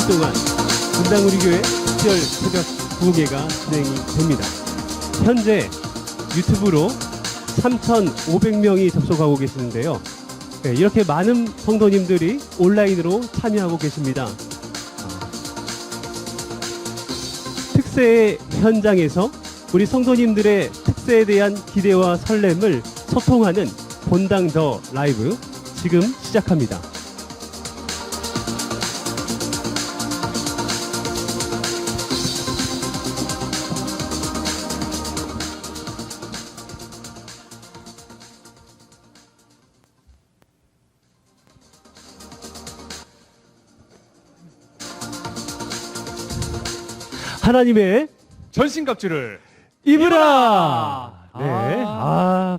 동안 분당우리교회 특별 새벽 부흥회가 진행이 됩니다. 현재 유튜브로 3,500명이 접속하고 계시는데요. 네, 이렇게 많은 성도님들이 온라인으로 참여하고 계십니다. 특세 현장에서 우리 성도님들의 특세에 대한 기대와 설렘을 소통하는 본당 더 라이브 지금 시작합니다. 하나님의 전신갑주를 입으라. 네,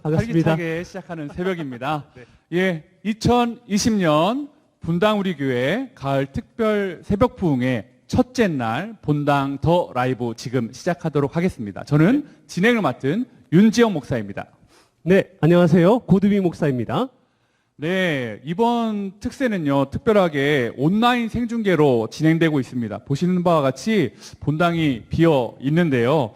반갑습니다. 활기차게 시작하는 새벽입니다. 네. 예, 2020년 분당우리교회 가을 특별 새벽 부흥의 첫째 날 본당 더 라이브 지금 시작하도록 하겠습니다. 저는 진행을 맡은 윤지영 목사입니다. 네, 안녕하세요. 고두비 목사입니다. 네, 이번 특세는요, 특별하게 온라인 생중계로 진행되고 있습니다. 보시는 바와 같이 본당이 비어 있는데요.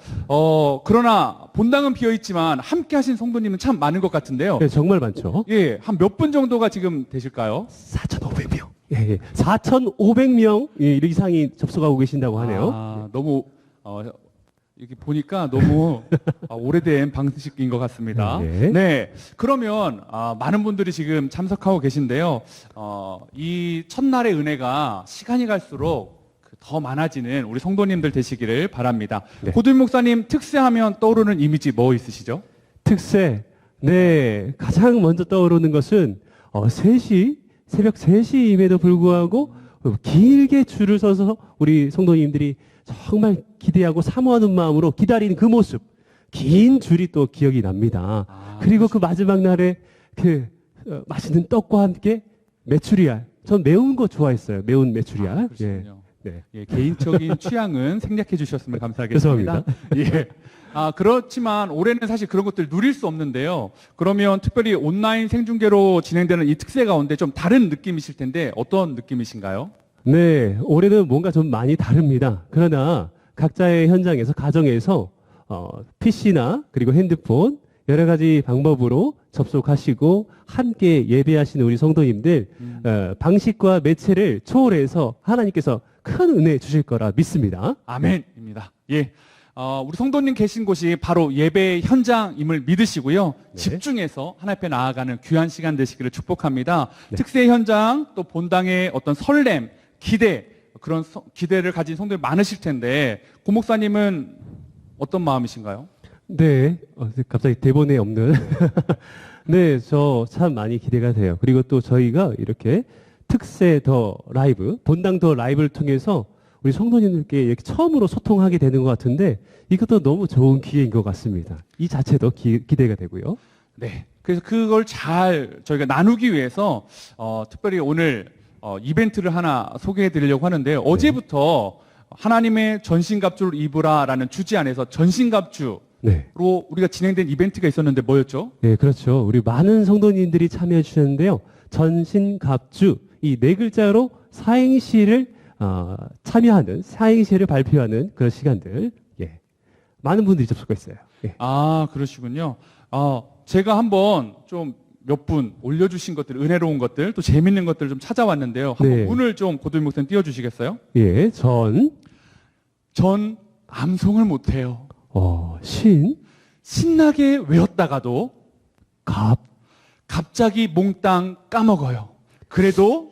그러나 본당은 비어 있지만 함께 하신 성도님은 참 많은 것 같은데요. 네, 정말 많죠. 예, 한 몇 분 정도가 지금 되실까요? 4,500명. 예, 4,500명 이상이 접속하고 계신다고 하네요. 아, 너무, 이렇게 보니까 너무 오래된 방식인 것 같습니다. 네. 네. 그러면, 많은 분들이 지금 참석하고 계신데요. 이 첫날의 은혜가 시간이 갈수록 더 많아지는 우리 성도님들 되시기를 바랍니다. 네. 고두비 목사님 특세하면 떠오르는 이미지 뭐 있으시죠? 특세. 네, 가장 먼저 떠오르는 것은 새벽 3시임에도 불구하고 길게 줄을 서서 우리 성도님들이 정말 기대하고 사모하는 마음으로 기다리는 그 모습, 긴 줄이 또 기억이 납니다. 그리고 그 마지막 날에 맛있는 떡과 함께 메추리알. 전 매운 거 좋아했어요. 매운 메추리알. 그렇군요. 네. 예, 개인적인 취향은 생략해 주셨으면 감사하겠습니다. 예. 그렇지만 올해는 사실 그런 것들 누릴 수 없는데요. 그러면 특별히 온라인 생중계로 진행되는 이 특세 가운데 좀 다른 느낌이실 텐데 어떤 느낌이신가요? 네, 올해는 뭔가 좀 많이 다릅니다. 그러나 각자의 현장에서, 가정에서 PC나 그리고 핸드폰 여러 가지 방법으로 접속하시고 함께 예배하시는 우리 성도님들 방식과 매체를 초월해서 하나님께서 큰 은혜 주실 거라 믿습니다. 아멘입니다. 예. 우리 성도님 계신 곳이 바로 예배 현장임을 믿으시고요. 네. 집중해서 하나님 앞에 나아가는 귀한 시간 되시기를 축복합니다. 네. 특세 현장 또 본당의 어떤 설렘, 기대, 그런 기대를 가진 성도들 많으실 텐데 고 목사님은 어떤 마음이신가요? 네, 갑자기 대본에 없는. 네, 저 참 많이 기대가 돼요. 그리고 또 저희가 이렇게 특세 더 라이브, 본당 더 라이브를 통해서 우리 성도님들께 이렇게 처음으로 소통하게 되는 것 같은데 이것도 너무 좋은 기회인 것 같습니다. 이 자체도 기대가 되고요. 네. 그래서 그걸 잘 저희가 나누기 위해서 특별히 오늘 이벤트를 하나 소개해 드리려고 하는데요. 어제부터 하나님의 전신갑주를 입으라라는 주제 안에서 전신갑주로 네. 우리가 진행된 이벤트가 있었는데 뭐였죠? 네, 그렇죠. 우리 많은 성도님들이 참여해 주셨는데요. 전신갑주, 이 네 글자로 사행시를 참여하는, 사행시를 발표하는 그런 시간들. 예. 많은 분들이 접속했어요. 예. 그러시군요. 제가 한번 좀 몇 분 올려주신 것들, 은혜로운 것들, 또 재밌는 것들 좀 찾아왔는데요. 한번 네. 운을 좀 고도희 목사님 띄워주시겠어요? 예, 전 암송을 못해요. 신나게 외웠다가도 갑자기 몽땅 까먹어요. 그래도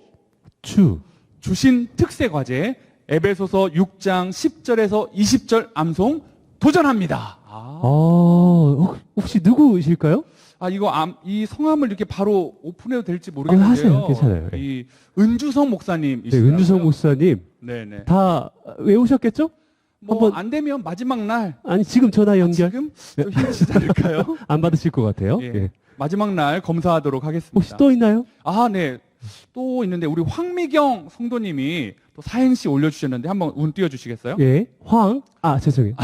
주신 특세 과제 에베소서 6장 10절에서 20절 암송 도전합니다. 혹시 누구이실까요? 이 성함을 이렇게 바로 오픈해도 될지 모르겠는데요. 하세요. 괜찮아요. 이 은주성 목사님이시죠. 네, 은주성 목사님. 네네. 다 외우셨겠죠? 뭐 안 되면 마지막 날. 아니, 지금 전화 연결. 지금 좀 힘드시지 않을까요? 안 받으실 것 같아요. 예. 예. 마지막 날 검사하도록 하겠습니다. 혹시 또 있나요? 네. 또 있는데 우리 황미경 성도님이 또 사행시 올려주셨는데 한번 운 띄워주시겠어요? 예. 죄송해요.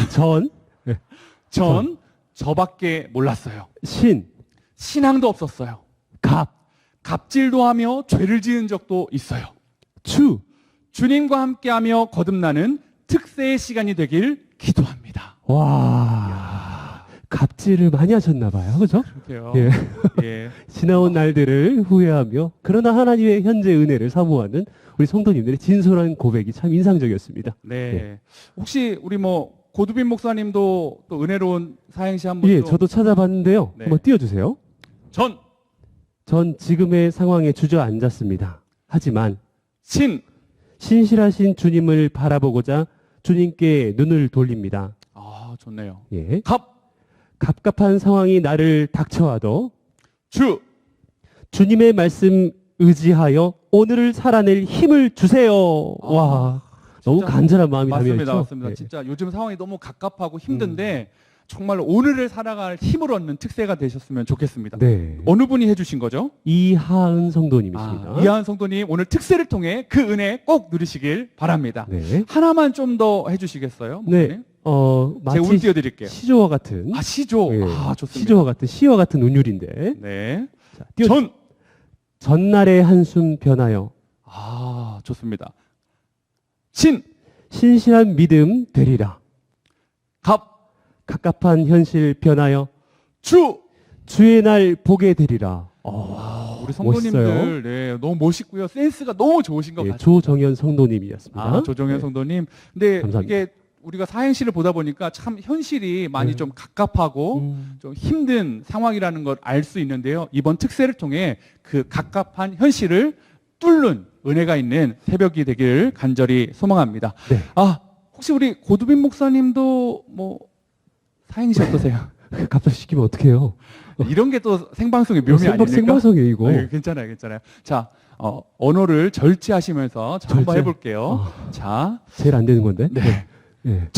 전 저밖에 몰랐어요. 신앙도 없었어요. 갑질도 하며 죄를 지은 적도 있어요. 주님과 함께하며 거듭나는 특세의 시간이 되길 기도합니다. 와, 갑질을 많이 하셨나 봐요. 그죠? 그렇게요. 예. 예. 지나온 날들을 후회하며 그러나 하나님의 현재 은혜를 사모하는 우리 성도님들의 진솔한 고백이 참 인상적이었습니다. 네. 혹시 우리 뭐 고두빈 목사님도 또 은혜로운 사행시 한번 예, 좀 저도 찾아봤는데요. 네. 한번 띄워주세요. 전 지금의 상황에 주저앉았습니다. 하지만 신. 신실하신 주님을 바라보고자 주님께 눈을 돌립니다. 아, 좋네요. 예. 갑. 갑갑한 상황이 나를 닥쳐와도 주. 주님의 말씀 의지하여 오늘을 살아낼 힘을 주세요. 와, 너무 진짜 간절한 마음이 맞습니다. 담겨있죠. 맞습니다. 예. 진짜 요즘 상황이 너무 갑갑하고 힘든데 정말 오늘을 살아갈 힘을 얻는 특세가 되셨으면 좋겠습니다. 네. 어느 분이 해주신 거죠? 이하은 성도님이십니다. 이하은 성도님 오늘 특세를 통해 그 은혜 꼭 누리시길 바랍니다. 네. 하나만 좀 더 해주시겠어요? 네. 목사님? 제가 운 마치 띄워드릴게요. 시조와 같은 시조. 예, 좋습니다. 시조와 같은 시와 같은 운율인데 네. 자, 전날의 한숨 변하여 좋습니다. 신. 신실한 믿음 되리라. 갑. 갑갑한 현실 변하여 주. 주의 날 보게 되리라. 우리 성도님들 멋있어요. 네, 너무 멋있고요. 센스가 너무 좋으신 것 예, 같아요. 조정현 성도님이었습니다. 조정현 네. 성도님. 근데 감사합니다. 이게 우리가 사행시를 보다 보니까 참 현실이 많이 네. 좀 갑갑하고 좀 힘든 상황이라는 걸 알 수 있는데요. 이번 특세를 통해 그 갑갑한 현실을 뚫는 은혜가 있는 새벽이 되기를 간절히 소망합니다. 네. 혹시 우리 고두빈 목사님도 뭐 사행시 어떠세요? 갑자기 시키면 어떡해요? 이런 게 또 생방송의 묘미 아닙니까? 생방송이에요, 이거. 괜찮아요, 괜찮아요. 자, 언어를 절제하시면서 자, 한번 절제? 해볼게요. 자, 제일 안 되는 건데. 네. 예.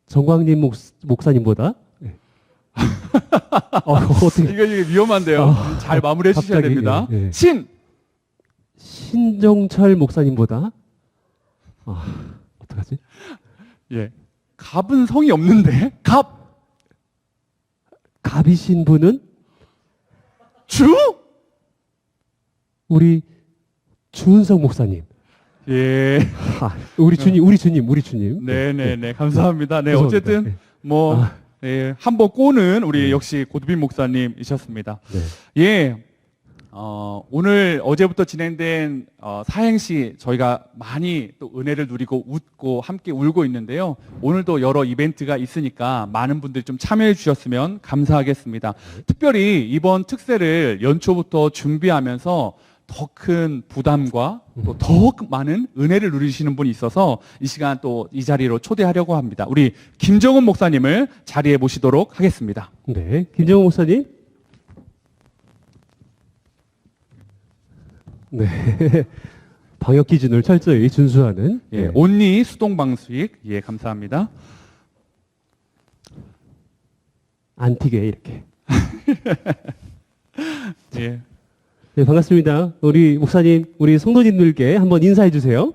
정광님 목사님보다 예. 어떻게 이게 위험한데요. 잘 마무리해 주셔야 갑자기, 됩니다. 예, 예. 신정철 목사님보다 어떡하지? 예. 갑은 성이 없는데 갑이신 분은 주? 우리 주은석 목사님. 예. 우리 주님. 네네네. 감사합니다. 네, 죄송합니다. 어쨌든 네. 뭐 예, 한번 꼬는 우리 역시 고두빈 목사님이셨습니다. 네. 예. 오늘 어제부터 진행된 사행시 저희가 많이 또 은혜를 누리고 웃고 함께 울고 있는데요. 오늘도 여러 이벤트가 있으니까 많은 분들이 좀 참여해 주셨으면 감사하겠습니다. 특별히 이번 특세를 연초부터 준비하면서 더 큰 부담과 또 더 많은 은혜를 누리시는 분이 있어서 이 시간 또 이 자리로 초대하려고 합니다. 우리 김정은 목사님을 자리에 모시도록 하겠습니다. 네, 김정은 목사님. 네. 방역 기준을 철저히 준수하는 예, 온리 수동 방수익 예 감사합니다. 안티게 이렇게. 예. 네, 반갑습니다. 우리 목사님, 우리 성도님들께 한번 인사해 주세요.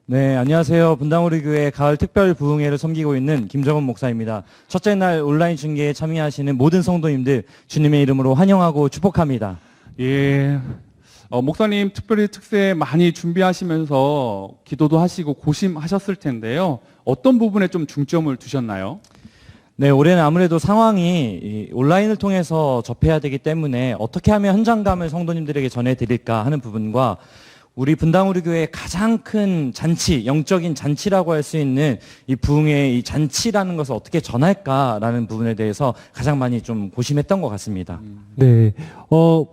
네, 안녕하세요. 분당우리 교회 가을 특별 부흥회를 섬기고 있는 김정은 목사입니다. 첫째 날 온라인 중계에 참여하시는 모든 성도님들 주님의 이름으로 환영하고 축복합니다. 예. 목사님 특별히 특세 많이 준비하시면서 기도도 하시고 고심하셨을 텐데요. 어떤 부분에 좀 중점을 두셨나요? 네, 올해는 아무래도 상황이 이 온라인을 통해서 접해야 되기 때문에 어떻게 하면 현장감을 성도님들에게 전해드릴까 하는 부분과 우리 분당우리 교회의 가장 큰 잔치, 영적인 잔치라고 할 수 있는 이 부흥의 이 잔치라는 것을 어떻게 전할까라는 부분에 대해서 가장 많이 좀 고심했던 것 같습니다. 네.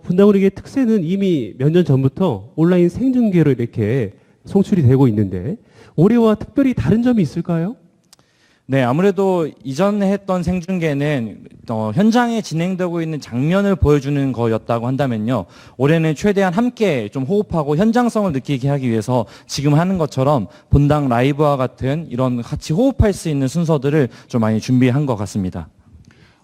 분당우리교회 특세는 이미 몇 년 전부터 온라인 생중계로 이렇게 송출이 되고 있는데 올해와 특별히 다른 점이 있을까요? 네, 아무래도 이전에 했던 생중계는 현장에 진행되고 있는 장면을 보여주는 거였다고 한다면요. 올해는 최대한 함께 좀 호흡하고 현장성을 느끼게 하기 위해서 지금 하는 것처럼 본당 라이브와 같은 이런 같이 호흡할 수 있는 순서들을 좀 많이 준비한 것 같습니다.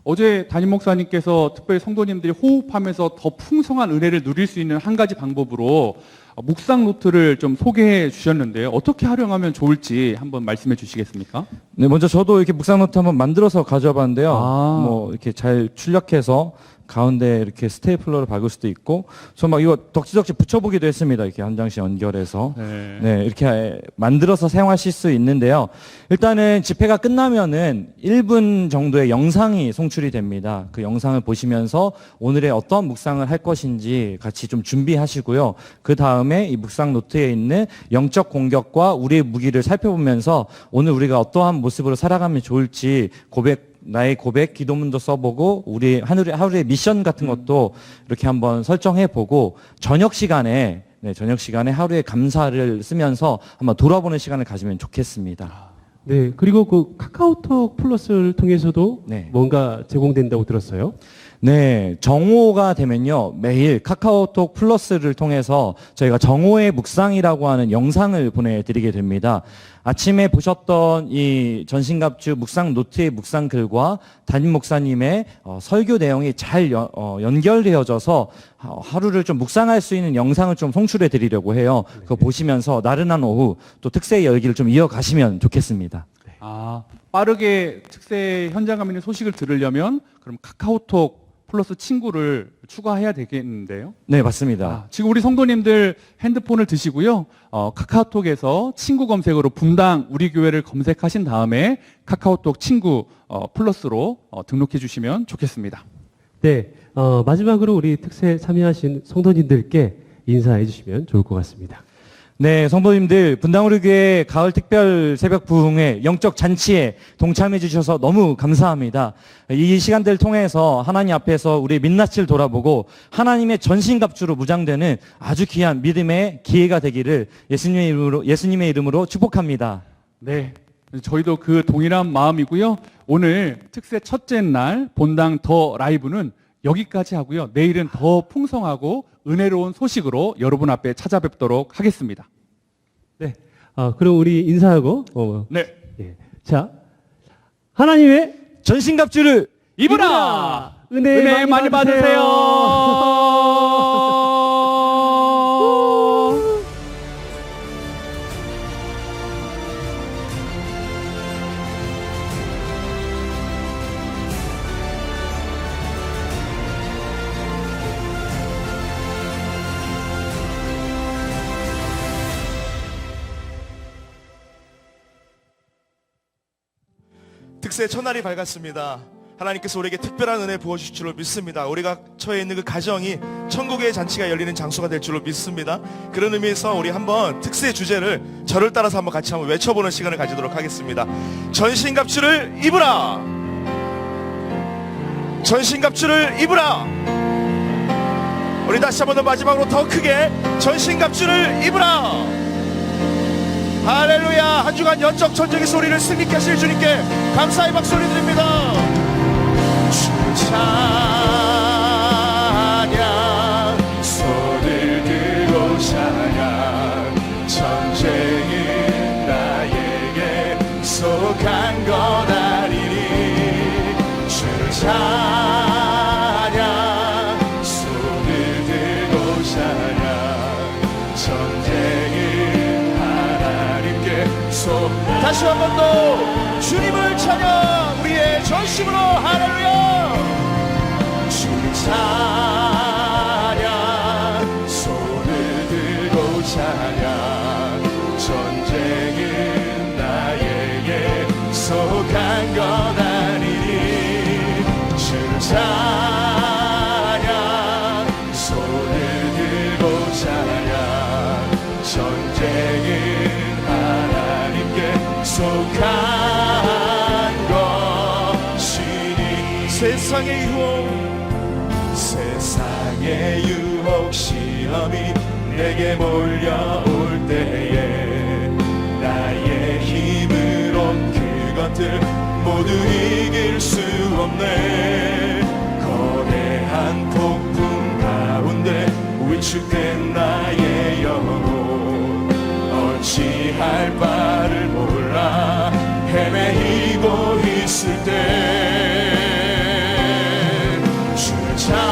어제 담임 목사님께서 특별히 성도님들이 호흡하면서 더 풍성한 은혜를 누릴 수 있는 한 가지 방법으로 묵상 노트를 좀 소개해 주셨는데요. 어떻게 활용하면 좋을지 한번 말씀해 주시겠습니까? 네, 먼저 저도 이렇게 묵상 노트 한번 만들어서 가져와 봤는데요. 아. 뭐 이렇게 잘 출력해서 가운데 이렇게 스테이플러를 박을 수도 있고, 저 막 이거 덕지덕지 붙여보기도 했습니다. 이렇게 한 장씩 연결해서. 네, 이렇게 만들어서 사용하실 수 있는데요. 일단은 집회가 끝나면은 1분 정도의 영상이 송출이 됩니다. 그 영상을 보시면서 오늘의 어떤 묵상을 할 것인지 같이 좀 준비하시고요. 그 다음에 이 묵상 노트에 있는 영적 공격과 우리의 무기를 살펴보면서 오늘 우리가 어떠한 모습으로 살아가면 좋을지 나의 고백, 기도문도 써보고 우리 하루의 미션 같은 것도 이렇게 한번 설정해보고 저녁 시간에 하루의 감사를 쓰면서 한번 돌아보는 시간을 가지면 좋겠습니다. 네, 그리고 그 카카오톡 플러스를 통해서도 네. 뭔가 제공된다고 들었어요. 네, 정오가 되면요, 매일 카카오톡 플러스를 통해서 저희가 정오의 묵상이라고 하는 영상을 보내드리게 됩니다. 아침에 보셨던 이 전신갑주 묵상 노트의 묵상 글과 담임 목사님의 설교 내용이 잘 연결되어져서 하루를 좀 묵상할 수 있는 영상을 좀 송출해 드리려고 해요. 그거 보시면서 나른한 오후 또 특세의 열기를 좀 이어가시면 좋겠습니다. 아, 빠르게 특세 현장감 있는 소식을 들으려면 그럼 카카오톡 플러스 친구를 추가해야 되겠는데요? 네, 맞습니다. 지금 우리 성도님들 핸드폰을 드시고요. 카카오톡에서 친구 검색으로 분당 우리 교회를 검색하신 다음에 카카오톡 친구 플러스로 등록해 주시면 좋겠습니다. 네, 마지막으로 우리 특세 참여하신 성도님들께 인사해 주시면 좋을 것 같습니다. 네, 성도님들, 분당우리교회 가을 특별 새벽 부흥회 영적 잔치에 동참해 주셔서 너무 감사합니다. 이 시간들을 통해서 하나님 앞에서 우리 민낯을 돌아보고 하나님의 전신갑주로 무장되는 아주 귀한 믿음의 기회가 되기를 예수님의 이름으로 축복합니다. 네, 저희도 그 동일한 마음이고요. 오늘 특세 첫째 날 본당 더 라이브는 여기까지 하고요. 내일은 더 풍성하고 은혜로운 소식으로 여러분 앞에 찾아뵙도록 하겠습니다. 네, 그럼 우리 인사하고 네, 예. 자, 하나님의 전신갑주를 입으라! 은혜 많이 받으세요. 특세 첫날이 밝았습니다. 하나님께서 우리에게 특별한 은혜 부어주실 줄로 믿습니다. 우리가 처해 있는 그 가정이 천국의 잔치가 열리는 장소가 될 줄로 믿습니다. 그런 의미에서 우리 한번 특세 주제를 저를 따라서 한번 같이 한번 외쳐보는 시간을 가지도록 하겠습니다. 전신갑주를 입으라! 전신갑주를 입으라! 우리 다시 한번 더 마지막으로 더 크게 전신갑주를 입으라! 할렐루야. 한 주간 연적 전쟁의 소리를 승리케 하실 주님께 감사의 박수를 드립니다. 주 찬양 손을 들고 찬양 전쟁이 나에게 속한 것 아니니 주 찬양 손을 들고 찬양 전쟁이 다시 한 번 더 주님을 찬양 우리의 전심으로 할렐루야. 주 찬양 손을 들고 찬양 전쟁은 나에게 속한 것 아니니 주 찬양 손을 들고 찬양 전쟁은 속한 것이니 세상의 유혹 시험이 내게 몰려올 때에 나의 힘으로 그것들 모두 이길 수 없네. 거대한 폭풍 가운데 위축된 나의 영혼 어찌할 바를 몰라 헤매이고 있을 때 주 찬양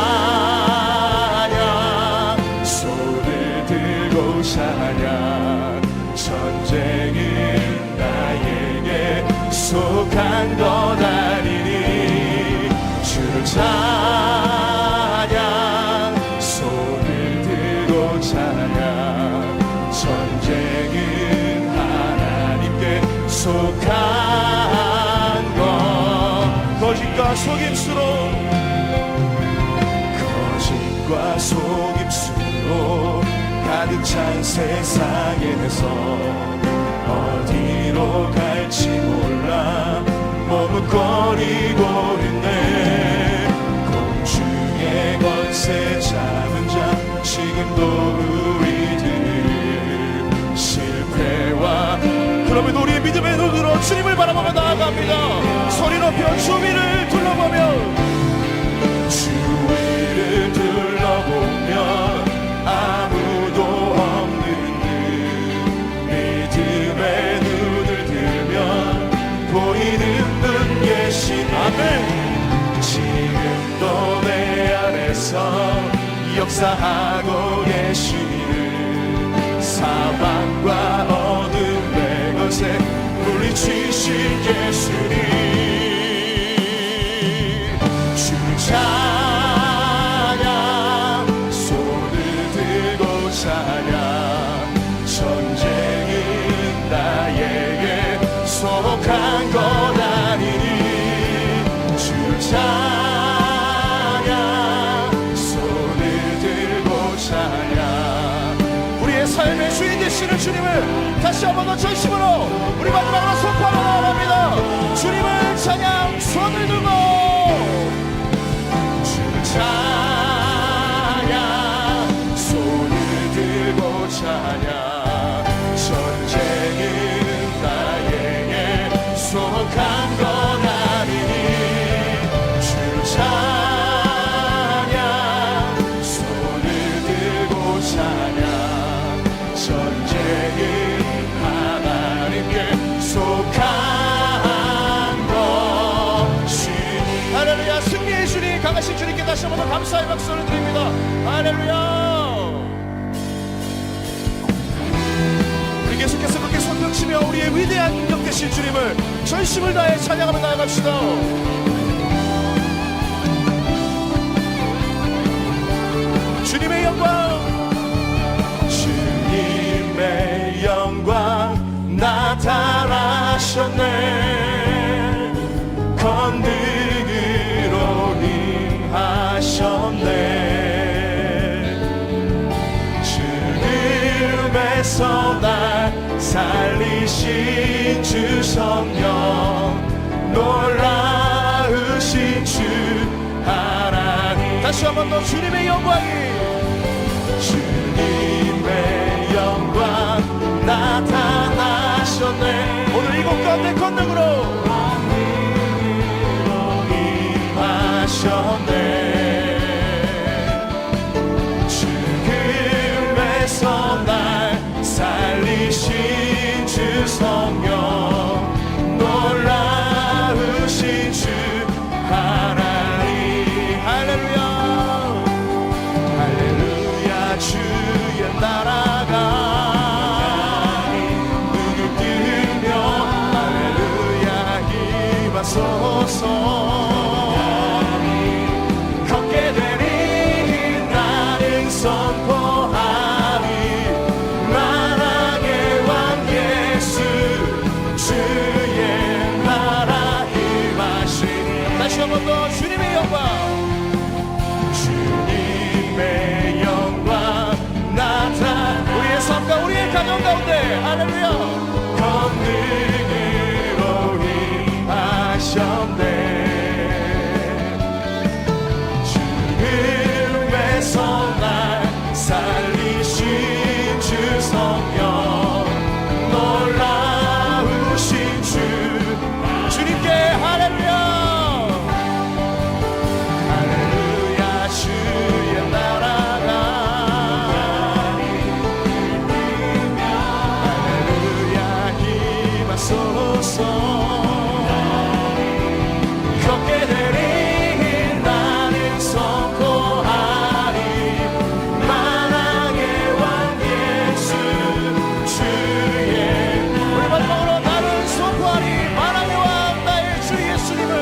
손을 들고 찬양 전쟁은 나에게 속한 것 아니니 주 찬양 속한 것 거짓과 속임수로 거짓과 속임수로 가득 찬 세상에서 어디로 갈지 몰라 머뭇거리고 있네. 공중의 권세 잡은 자 지금도 우리들 실패와 그럼에도 우리의 믿음의 눈으로 주님을 바라보며 나아갑니다. 소리 높여 주위를 둘러보며 주위를 둘러보면 아무도 없는 듯 믿음의 눈을 들면 보이는 분 계시네. 아멘. 지금도 내 안에서 역사하고 계시는 사방과 어둠의 것에 물리치신 예수님 주 찬양 손을 들고 찬양 전쟁은 나에게 속한 것 아니니 주 찬양 손을 들고 찬양 우리의 삶의 주인 되시는 주님을 다시 한 번 더 전심으로 우리 마지막으로 선포하러 나갑니다. 주님을 찬양 손을 들고 주 찬양 손을 들고 찬양 전쟁은 나에게 속한 것 아니니 주 찬양 손을 들고 찬양 전쟁은 하나님께 속한 것이니 할렐루야. 승리의 주님 강하신 주님께 다시 한번 더 감사의 박수를 드립니다. 할렐루야. 우리 계속해서 그렇게 손등치며 우리의 위대한 능력 되신 주님을 전심을 다해 찬양하며 나아갑시다. 주님의 영광 주님의 영광 나타나셨네. 권능으로 임하셨네. 죽음에서 날 살리신 주 성령 놀라우신 주 하나님 다시 한 번 더 주님의 영광이 주님의 영광 나타나셨네. 오늘 이곳 가운데 권능으로 임하셨네. 죽음에서 날 살리신 주 성령 놀라우신 주 하나님 할렐루야. 할렐루야. 주의 나라가 눈을 뜨며 할렐루야 임하소서. 걷게 되니 나는 선포하리 만왕의 왕 예수 주의 나라 임하시니. 다시 한 번 더 주님의 영광 주님의 영광 나타 우리의 삶과 우리의 가정 가운데 할렐루야 권능으로 임하셨네. 죽음에서 날 살리신 주 성령 놀라우신 주 주님께 할렐루야. 할렐루야. 주의 나라가 할렐루야 임하소서. 걷게 되니 나는 선포하리 만왕의 왕 예수 주의 우리 마지막으로 나는 선포하리 만왕의 왕 나의 주 예수님을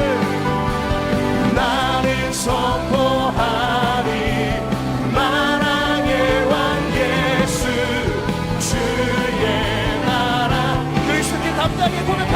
나는 선포하리 만왕의 왕 예수 주의 나라 그리스도께 담대하게 고백하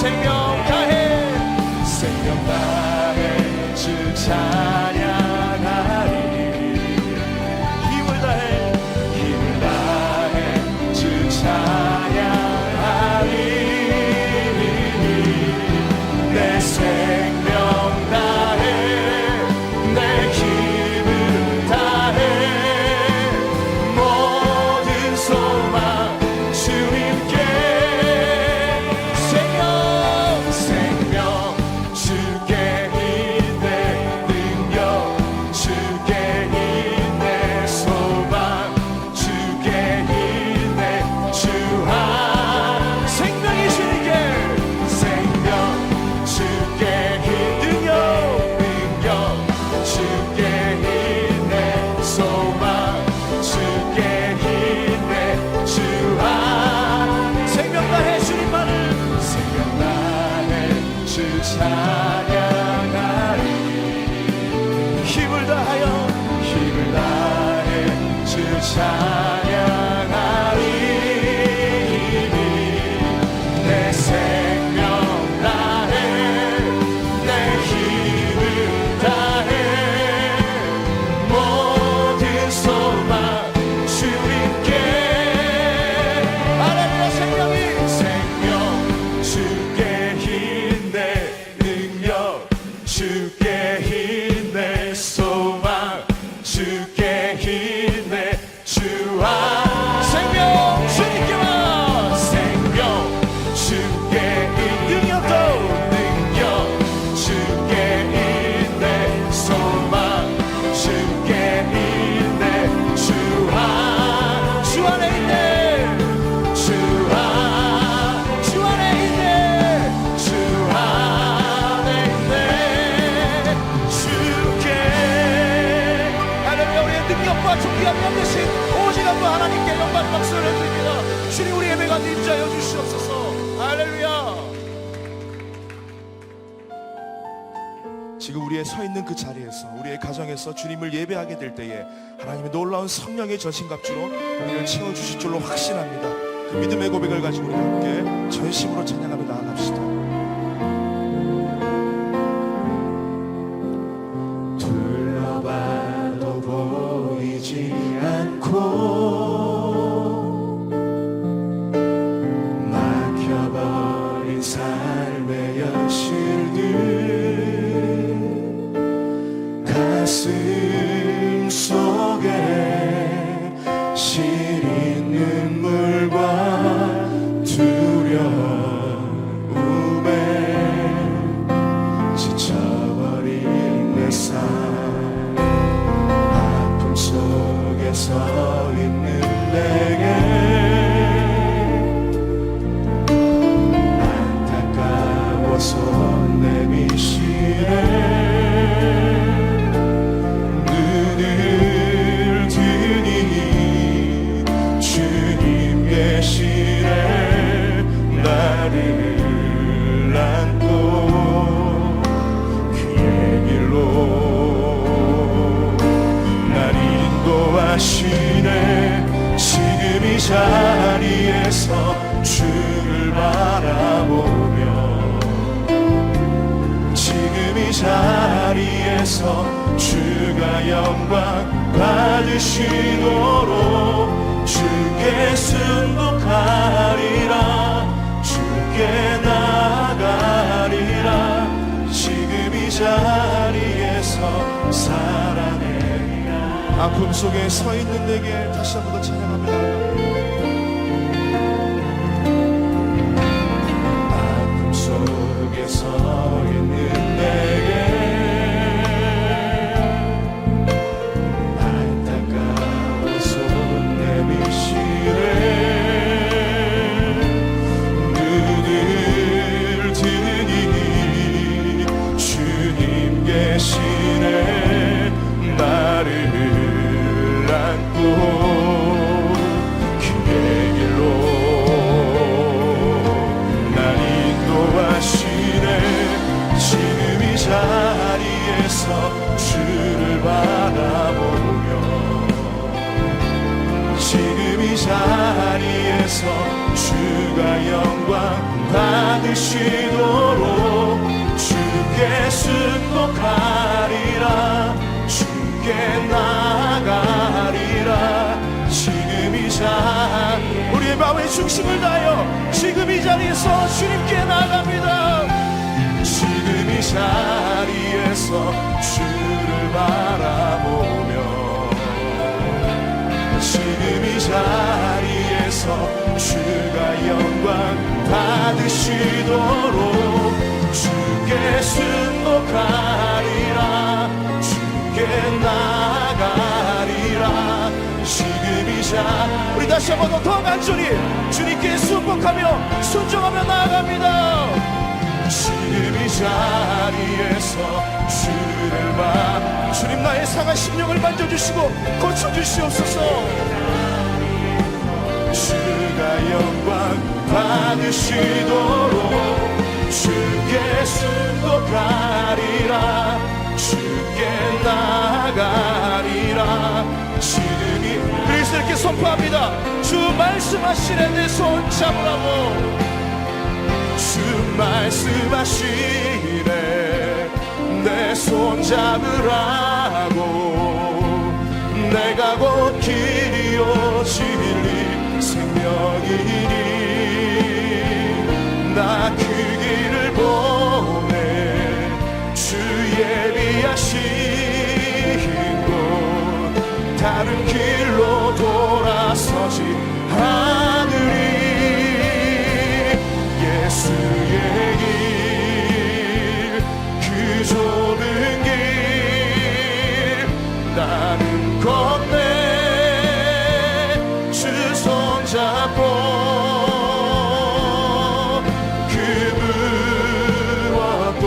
생명 다해 생명 다해 주 찬양하리 힘을 다해 주 찬양하리 내 생명 다해 내 힘을 다해 모든 소망 주님께 생명 주께 있네 능력 주께 있네 소망 주께 있네 주하 생명이 주님께 생명 주께 능력 주께 있네 소망 주께 있네 주하 생명 다해 주님만을 생명 다해 주 찬양하리 힘을 다해 주 찬양하리 내 생명 다해 내 힘을 다해 모든 소망 주님께 하나님의 생명 주께 있네 능력 주께 있네 소망 주께 있네 주와 생명 주님께만 생명 주께 능력도 능력 주께 있네 소망 주께 있네 주와 주 안에 있네 주와 주 안에 있네 주 안에 있네 주께 하나님 우리의 능력과 존귀함이 없으신 오직 한 분 하나님께 영광 박수를 드립니다. 주님 우리 예배 가운데 임자여 주시옵소서. 할렐루야. 지금 우리의 서 있는 그 자리에서 우리의 가정에서 주님을 예배하게 될 때에 하나님의 놀라운 성령의 전신갑주로 우리를 채워주실 줄로 확신합니다. 그 믿음의 고백을 가지고 우리 함께 전심으로 찬양하며 나아갑시다. 둘러봐도 보이지 않고 막혀버린 삶의 현실들 가슴 속에 시린 눈물과 두려움에 지쳐버린 내 삶 아픔 속에 서 있는 내게 안타까워 손 내미시네 눈을 드니 주님 계시네 나를 안고 그의 길로 날 인도하시네 지금 이 자리에서 주를 바라보며 지금 이 자리에서 주가 영광 받으시도록 주께 순복하리라 주께 나아가리라 지금 이 자리에서 살아내리라 아픔 속에 서 있는 내게 다시 한 번 더 찬양합니다. 아픔 속에 서 있는 내게 안타까워 손 내미시네 눈을 드니 주님 계시네 나를 안고 받으시도록 주께 순복하리라. 주께 나아가리라. 지금 이 자 우리의 마음의 중심을 다하여 지금 이 자리에서 주님께 나아갑니다. 지금 이 자리에서 주를 바라보며 지금 이 자리에서 주가 영광 받으시도록 주께 순복하리라. 주께 나아가리라. 지금 이 자 우리 다시 한번 더 간절히 주님께 순복하며 순종하며 나아갑니다. 지금 이 자리에서 주를 봐 주님 나의 상한 심령을 만져주시고 고쳐주시옵소서. 주가 영광 받으시도록 주께 순복하리라. 주께 나아가리라. 지금이 그래서 이렇게 선포합니다. 주 말씀하시네 내 손 잡으라고. 주 말씀하시네 내 손 잡으라고. 내가 곧 길이요 진리 생명이니 나 그 길을 보내. 주 예비하신 곳 다른 길로 돌아서지 않으리. 예수의 길 그 좁은 길 나는 건네 주 손잡고 그 무엇도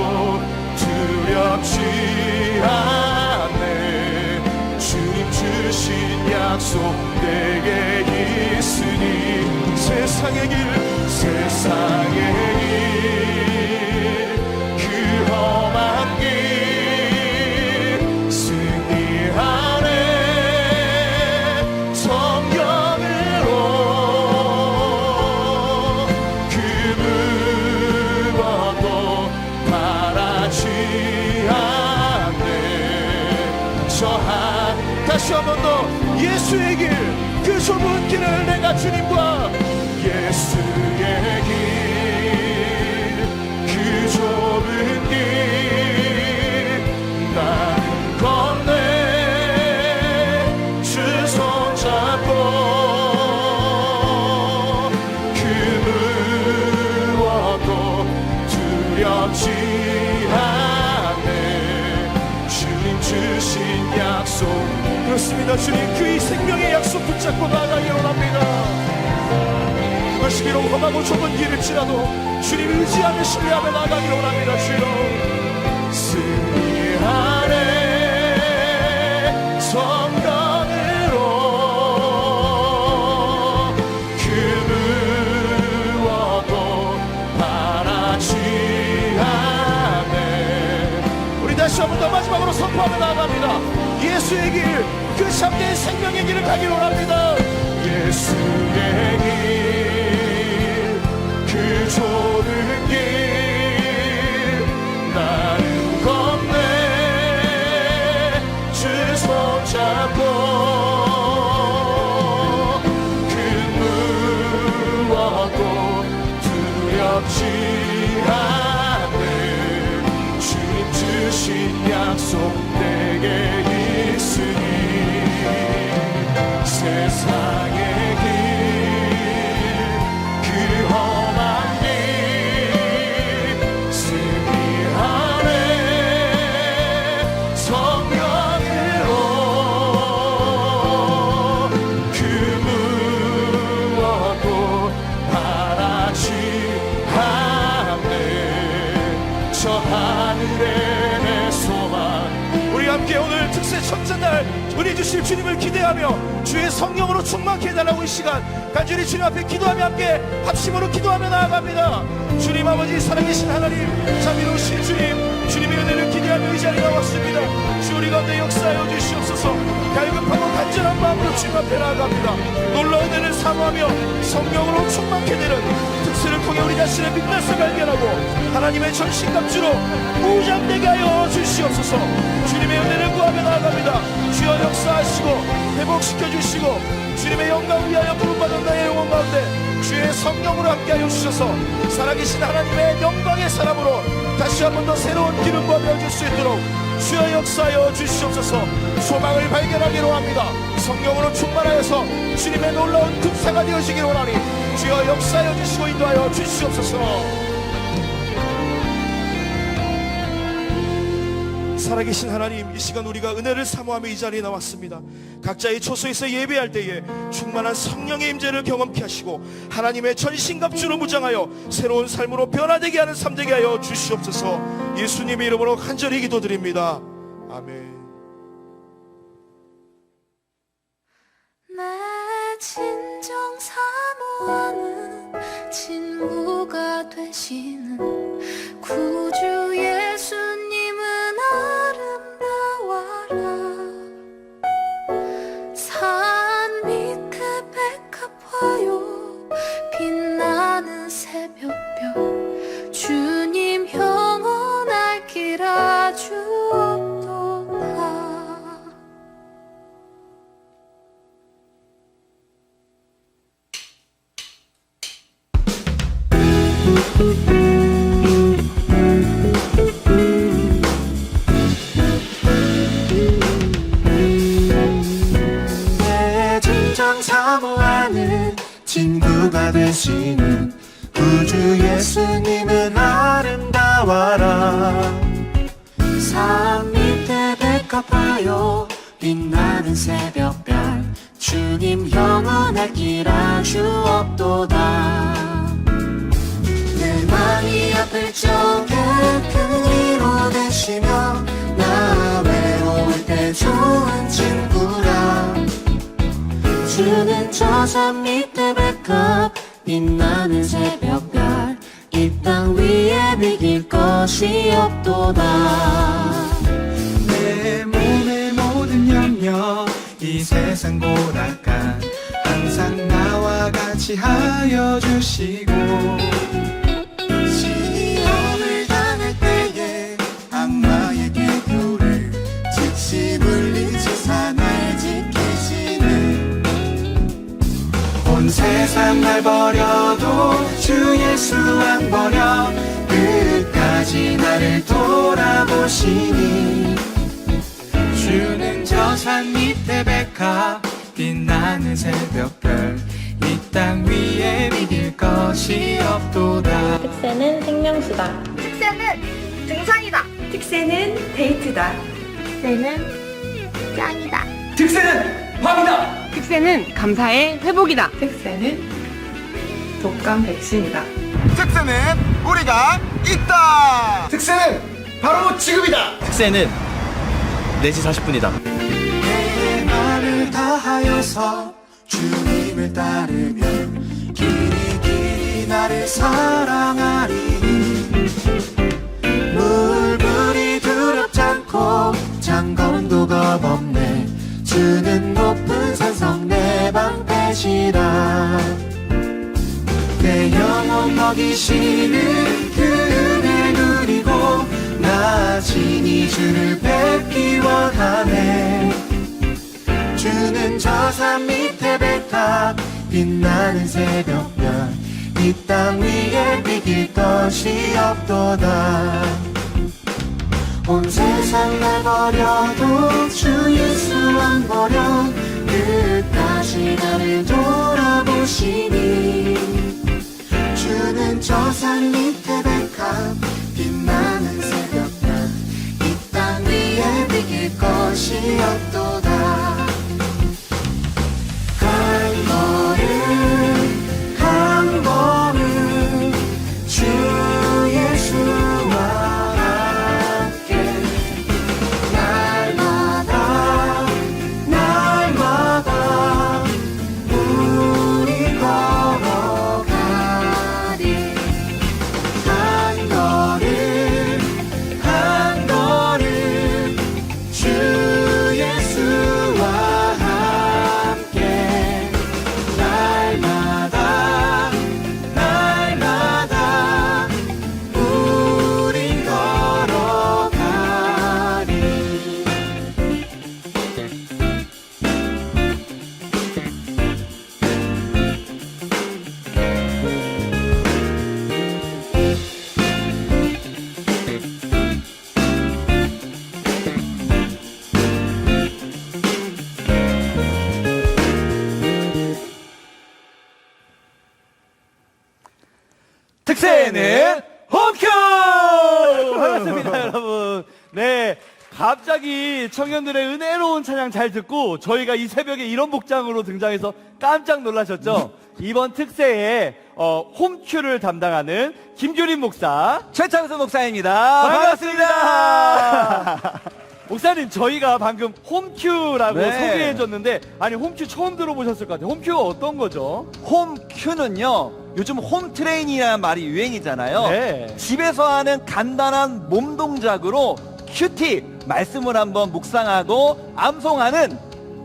두렵지 않네. 주님 주신 약속 내게 있으니 세상의 길 세상의 길 그 험한 길 승리하네. 성령으로 그 무엇도 바라지 않네. 다시 한 번 더 예수의 길 그 좁은 길을 내가 주님과 예수의 길 그 좁은 길 나는 건네 주 손잡고 그 무엇도 두렵지 않네. 주님 주신 약속 그렇습니다. 주님 그 이 생명의 약속 붙잡고 나아가기로 합니다. 그것이 비록 험하고 좁은 길일지라도 주님 의지하며 신뢰하며 나아가기로 합니다. 주여 승리하네. 성령으로 그 무엇도 바라지 않네. 우리 다시 한 번 더 마지막으로 선포하며 나아갑니다. 예수의 길 그 참된 생명의 길을 가기로 합니다. 예수의 길 그 좁은 길 나는 건네 주 손잡고 그 무엇도 두렵지 않네. 주님 주신 약속 내게 있으니 세상의 길 그 험한 길 승리하네. 성령으로 그 무엇도 바라지 않네. 저 하늘에 내 소망 우리 함께 오늘 특세 첫째 날 우리 주실 주님을 기대하며 주의 성령으로 충만케 해달라고 이 시간 간절히 주님 앞에 기도하며 함께 합심으로 기도하며 나아갑니다. 주님 아버지 살아계신 하나님 자비로우신 주님 주님의 은혜를 기대하며 이 자리에 나왔습니다. 다시 우리 가운데 역사하여 주시옵소서. 갈급하고 간절한 마음으로 주님 앞에 나아갑니다. 놀라운 은혜를 사모하며 성령으로 충만케 되는 특세를 통해 우리 자신의 빛나서 발견하고 하나님의 전신갑주로 무장되게 하여 주시옵소서. 주님의 은혜를 구하며 나아갑니다. 주여 역사하시고 회복시켜 주시고 주님의 영광 위하여 부름받은 나의 영혼 가운데 주의 성령으로 함께하여 주셔서 살아계신 하나님의 영광의 사람으로 다시 한 번 더 새로운 기름과 배워줄 수 있도록 주여 역사하여 주시옵소서. 소망을 발견하기로 합니다. 성령으로 충만하여서 주님의 놀라운 급사가 되어지기를 원하니 주여 역사하여 주시고 인도하여 주시옵소서. 살아계신 하나님, 이 시간 우리가 은혜를 사모하며 이 자리에 나왔습니다. 각자의 처소에서 예배할 때에 충만한 성령의 임재를 경험케 하시고 하나님의 전신갑주로 무장하여 새로운 삶으로 변화되게 하는 삶 되게 하여 주시옵소서. 예수님의 이름으로 간절히 기도드립니다. 아멘. 내 진정 사모하는 친구가 되시는 구주 예수님은 아름다워라. 산 밑에 백합화요 빛나는 새벽별 주님 영원할 길 아주 없도다. 내 진정 사모하는 친구가 되시는 구주 예수님은 아름다워라. 산 밑에 백합화요 빛나는 새벽별 주님 영원할 길 아주 없도다. 내 맘이 아플 적에 큰 위로 되시며 나 외로울 때 좋은 친구라. 주는 저 산 밑에 백합 빛나는 새벽별 이 땅 위에 비길 것이 없도다. 내 몸의 모든 염려 이 세상 고락간 항상 나와 같이 하여 주시고 시험을 당할 때에 악마의 기교를 즉시 물리치사 날 지키시네. 온 세상 날 버려도 주 예수 안 버려 끝까지 나를 돌아보시니. 주는 저 산 밑에 백합 빛나는 새벽별 이 땅 위에 비길 것이 없도다. 특세는 생명수다. 특세는 등산이다. 특세는 데이트다. 특세는 짱이다. 특세는 밤이다. 특세는 감사의 회복이다. 특세는 독감 백신이다. 특세는 우리가 있다. 특세는 바로 지금이다. 특세는 4시 40분이다. 내 말을 다하여서 주님을 따르면 길이 나를 사랑하리. 물불이 두렵지 않고 장검도 겁없네. 주는 높은 산성 내 방패시라. 내 영혼 먹이시는 그 은혜 누리고 나 진히 주를 뵙기 원하네. 주는 저 산 밑에 백합 빛나는 새벽별 이 땅 위에 비길 것이 없도다. 온 세상 날 버려도 주 예수 안 버려 끝까지 나를 돌아보시니. 주는 저 산 밑에 백합 빛나는 새벽별 이 땅 위에 비길 것이 없도다. 한 걸음 주 예수와 함께 날마다 우리 걸어가리. 한 걸음 특세는 홈큐! 반갑습니다, 여러분. 네. 갑자기 청년들의 은혜로운 찬양 잘 듣고 저희가 이 새벽에 이런 복장으로 등장해서 깜짝 놀라셨죠? 이번 특세에 홈큐를 담당하는 김규린 목사, 최창수 목사입니다. 반갑습니다. 목사님, 저희가 방금 홈큐라고 네. 소개해줬는데, 아니 홈큐 처음 들어보셨을 것 같아요. 홈큐가 어떤 거죠? 홈큐는요, 요즘 홈트레인이라는 말이 유행이잖아요. 네. 집에서 하는 간단한 몸 동작으로 큐티 말씀을 한번 묵상하고 암송하는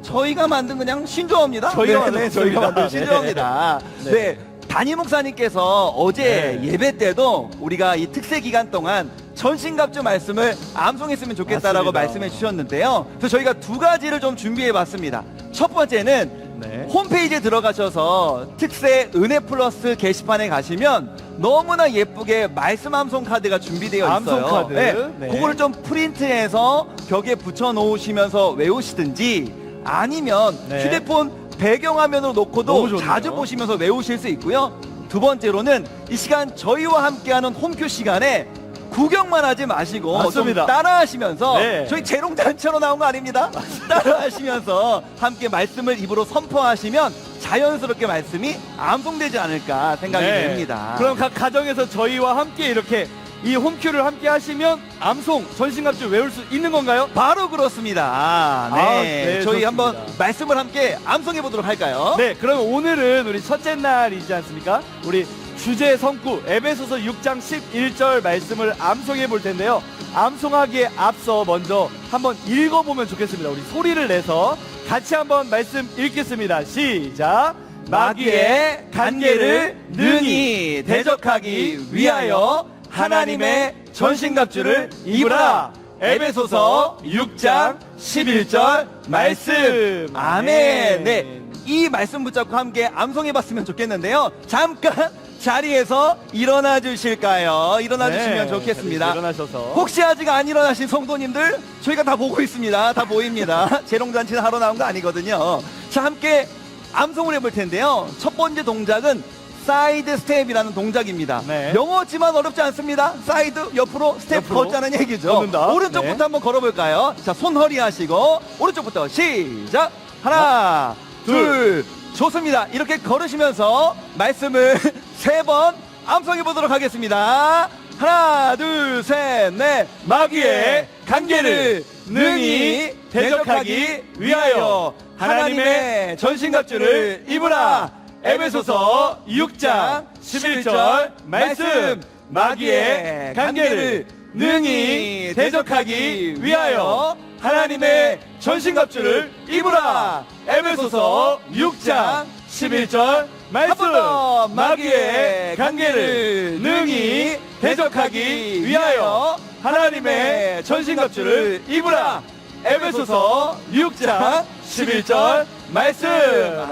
저희가 만든 그냥 신조어입니다. 저희가 만든 저희가 만든 네. 신조어입니다. 네. 네. 담임 목사님께서 어제 네. 예배 때도 우리가 이 특세 기간 동안 전신갑주 말씀을 암송했으면 좋겠다라고 맞습니다. 말씀해 주셨는데요. 그래서 저희가 두 가지를 좀 준비해 봤습니다. 첫 번째는 네. 홈페이지에 들어가셔서 특세 은혜 플러스 게시판에 가시면 너무나 예쁘게 말씀 암송 카드가 준비되어 있어요. 암송 카드. 네. 네. 그거를 좀 프린트해서 벽에 붙여 놓으시면서 외우시든지 아니면 네. 휴대폰 배경화면으로 놓고도 너무 좋네요. 자주 보시면서 외우실 수 있고요. 두 번째로는 이 시간 저희와 함께하는 홈큐 시간에 구경만 하지 마시고 맞습니다. 좀 따라하시면서 네. 저희 재롱잔치로 나온 거 아닙니다. 따라하시면서 함께 말씀을 입으로 선포하시면 자연스럽게 말씀이 암송되지 않을까 생각이 네. 됩니다. 그럼 각 가정에서 저희와 함께 이렇게 이 홈큐를 함께 하시면 암송, 전신갑주 외울 수 있는 건가요? 바로 그렇습니다. 네, 네, 저희 좋습니다. 한번 말씀을 함께 암송해 보도록 할까요? 네, 그럼 오늘은 우리 첫째 날이지 않습니까? 우리 주제 성구 에베소서 6장 11절 말씀을 암송해 볼 텐데요. 암송하기에 앞서 먼저 한번 읽어보면 좋겠습니다. 우리 소리를 내서 같이 한번 말씀 읽겠습니다. 시작. 마귀의 간계를 능히 대적하기 위하여 하나님의 전신갑주를 입으라. 에베소서 6장 11절 말씀. 아멘. 네, 이 말씀 붙잡고 함께 암송해봤으면 좋겠는데요. 잠깐 자리에서 일어나 주실까요? 일어나 주시면 좋겠습니다. 일어나셔서 혹시 아직 안 일어나신 성도님들, 저희가 다 보고 있습니다. 다 보입니다. 재롱잔치는 하러 나온 거 아니거든요. 자, 함께 암송을 해볼 텐데요. 첫 번째 동작은 사이드 스텝이라는 동작입니다. 네. 영어지만 어렵지 않습니다. 사이드, 옆으로 스텝 옆으로 걷자는 얘기죠. 걷는다. 오른쪽부터 네. 한번 걸어볼까요? 자, 손 허리 하시고 오른쪽부터 시작. 하나, 둘. 좋습니다. 이렇게 걸으시면서 말씀을 3번 암송해 보도록 하겠습니다. 하나, 둘, 셋, 넷. 마귀의 간계를 능히 대적하기 위하여 하나님의 전신갑주를 입으라. 에베소서 6장 11절 말씀. 마귀의 간계를 능히 대적하기 위하여 하나님의 전신갑주를 입으라. 에베소서 6장 11절 말씀. 한 번 더. 마귀의 간계를 능히 대적하기 위하여 하나님의 전신갑주를 입으라. 에베소서 6장 11절 말씀.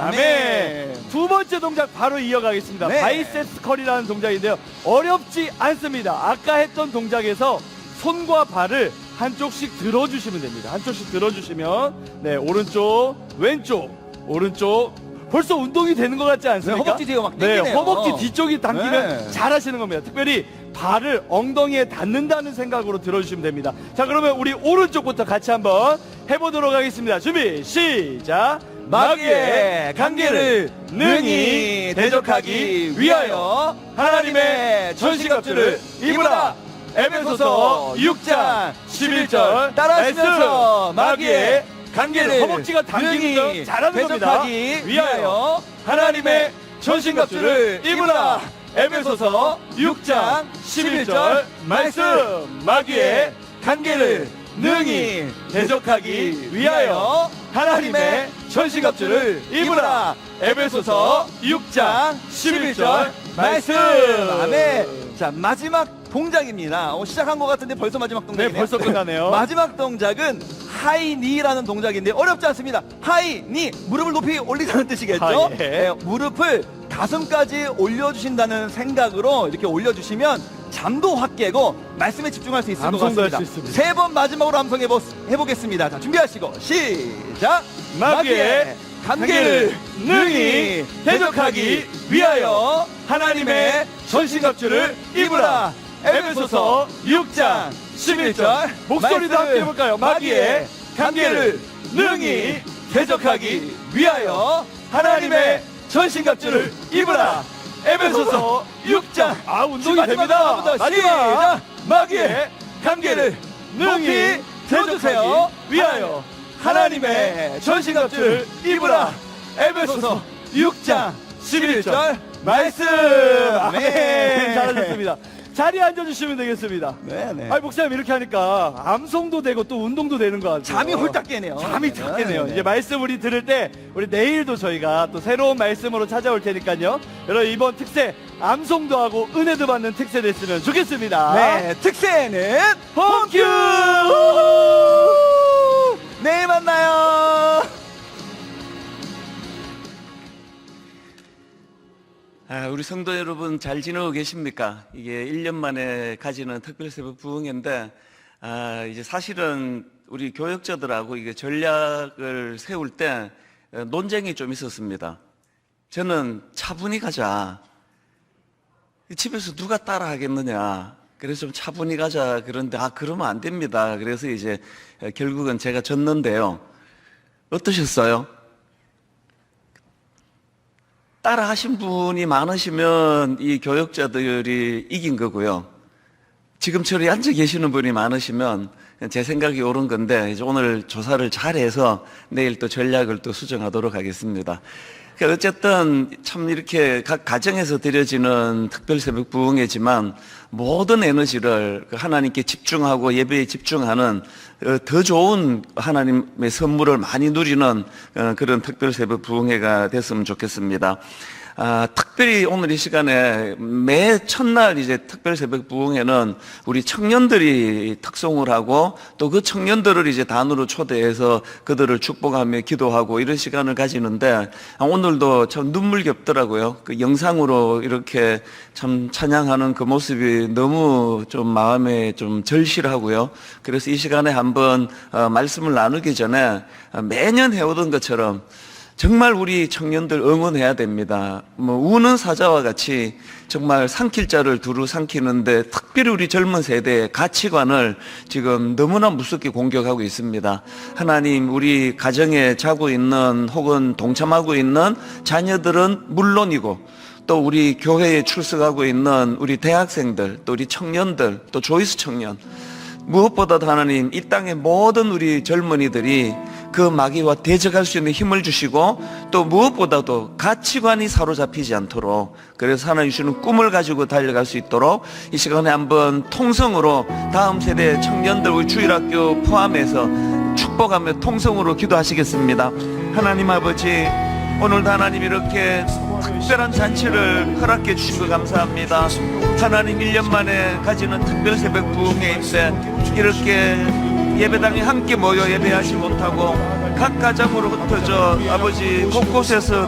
아멘. 두 번째 동작 바로 이어가겠습니다. 네. 바이세스 컬이라는 동작인데요. 어렵지 않습니다. 아까 했던 동작에서 손과 발을 한쪽씩 들어주시면 됩니다. 한쪽씩 들어주시면, 네, 오른쪽, 왼쪽, 오른쪽. 벌써 운동이 되는 것 같지 않습니까? 네, 허벅지 뒤가 막 네, 당기네요. 허벅지 뒤쪽이 당기면 네. 잘 하시는 겁니다. 특별히 발을 엉덩이에 닿는다는 생각으로 들어주시면 됩니다. 자, 그러면 우리 오른쪽부터 같이 한번 해보도록 하겠습니다. 준비, 시작. 마귀의 간계를 능히 대적하기 위하여 하나님의 전신갑주를 입으라. 에베소서 6장 11절 따라하시면서 마귀의 간계를 허벅지가 당기는 능히 거 잘하는 겁니다. 대적하기 위하여 하나님의 전신갑주를 입으라. 에베소서 6장 11절 말씀. 마귀의 간계를 능히 대적하기 위하여 하나님의 전신갑주를 입으라. 에베소서 6장 11절 말씀. 아멘. 자, 마지막 동작입니다. 시작한 것 같은데 벌써 마지막 동작이네요. 네, 벌써 끝나네요. 마지막 동작은 하이니라는 동작인데 어렵지 않습니다. 하이니, 무릎을 높이 올리자는 뜻이겠죠? 아, 예. 네, 무릎을 가슴까지 올려주신다는 생각으로 이렇게 올려주시면 잠도 확 깨고 말씀에 집중할 수 있을 것 암송도 같습니다. 할수 있습니다. 3번 마지막으로 암송해보겠습니다. 자, 준비하시고 시작. 마귀의 감개를 능히 대적하기 위하여 하나님의 전신갑주를 입으라. 에베소서 6장 11절 목소리도 함께 해볼까요? 마귀의 감개를 능히 대적하기 위하여 하나님의 전신갑주를 입으라. 에베소서 6장 운동이 됩니다. 마지막 마귀의 감개를 능히 대적하기 위하여 하나님의 전신갑주를 입으라. 에베소서 6장 11절 말씀. 아멘. 잘하셨습니다. 자리에 앉아주시면 되겠습니다. 네네. 아니, 목사님 이렇게 하니까 암송도 되고 또 운동도 되는 것 같아요. 잠이 홀딱 깨네요. 잠이 딱 깨네요. 네네. 이제 말씀 우리 들을 때 우리 내일도 저희가 또 새로운 말씀으로 찾아올 테니까요. 여러분 이번 특세 암송도 하고 은혜도 받는 특세 됐으면 좋겠습니다. 네, 특세는 홈큐! 내일 만나요. 우리 성도 여러분 잘 지내고 계십니까? 이게 1년 만에 가지는 특별새벽 부흥회인데, 이제 사실은 우리 교역자들하고 이게 전략을 세울 때 논쟁이 좀 있었습니다. 저는 차분히 가자. 집에서 누가 따라 하겠느냐. 그래서 좀 차분히 가자. 그런데, 그러면 안 됩니다. 그래서 이제 결국은 제가 졌는데요. 어떠셨어요? 따라 하신 분이 많으시면 이 교역자들이 이긴 거고요. 지금 저리 앉아 계시는 분이 많으시면 제 생각이 옳은 건데, 이제 오늘 조사를 잘해서 내일 또 전략을 또 수정하도록 하겠습니다. 어쨌든 참 이렇게 각 가정에서 드려지는 특별 새벽 부흥회지만 모든 에너지를 하나님께 집중하고 예배에 집중하는 더 좋은 하나님의 선물을 많이 누리는 그런 특별 새벽 부흥회가 됐으면 좋겠습니다. 특별히 오늘 이 시간에 매 첫날 이제 특별 새벽 부흥회는 우리 청년들이 특송을 하고 또 그 청년들을 이제 단으로 초대해서 그들을 축복하며 기도하고 이런 시간을 가지는데, 오늘도 참 눈물겹더라고요. 그 영상으로 이렇게 참 찬양하는 그 모습이 너무 좀 마음에 좀 절실하고요. 그래서 이 시간에 한번 말씀을 나누기 전에 매년 해오던 것처럼 정말 우리 청년들 응원해야 됩니다. 우는 사자와 같이 정말 삼킬 자를 두루 삼키는데, 특별히 우리 젊은 세대의 가치관을 지금 너무나 무섭게 공격하고 있습니다. 하나님, 우리 가정에 자고 있는 혹은 동참하고 있는 자녀들은 물론이고, 또 우리 교회에 출석하고 있는 우리 대학생들, 또 우리 청년들, 또 조이스 청년, 무엇보다도 하나님, 이 땅의 모든 우리 젊은이들이 그 마귀와 대적할 수 있는 힘을 주시고, 또 무엇보다도 가치관이 사로잡히지 않도록, 그래서 하나님 주시는 꿈을 가지고 달려갈 수 있도록 이 시간에 한번 통성으로 다음 세대 청년들 우리 주일학교 포함해서 축복하며 통성으로 기도하시겠습니다. 하나님 아버지, 오늘도 하나님 이렇게 특별한 잔치를 허락해 주신 거 감사합니다. 하나님 1년 만에 가지는 특별 새벽 부흥회인데, 이렇게 예배당에 함께 모여 예배하지 못하고 각 가정으로 흩어져 아버지 곳곳에서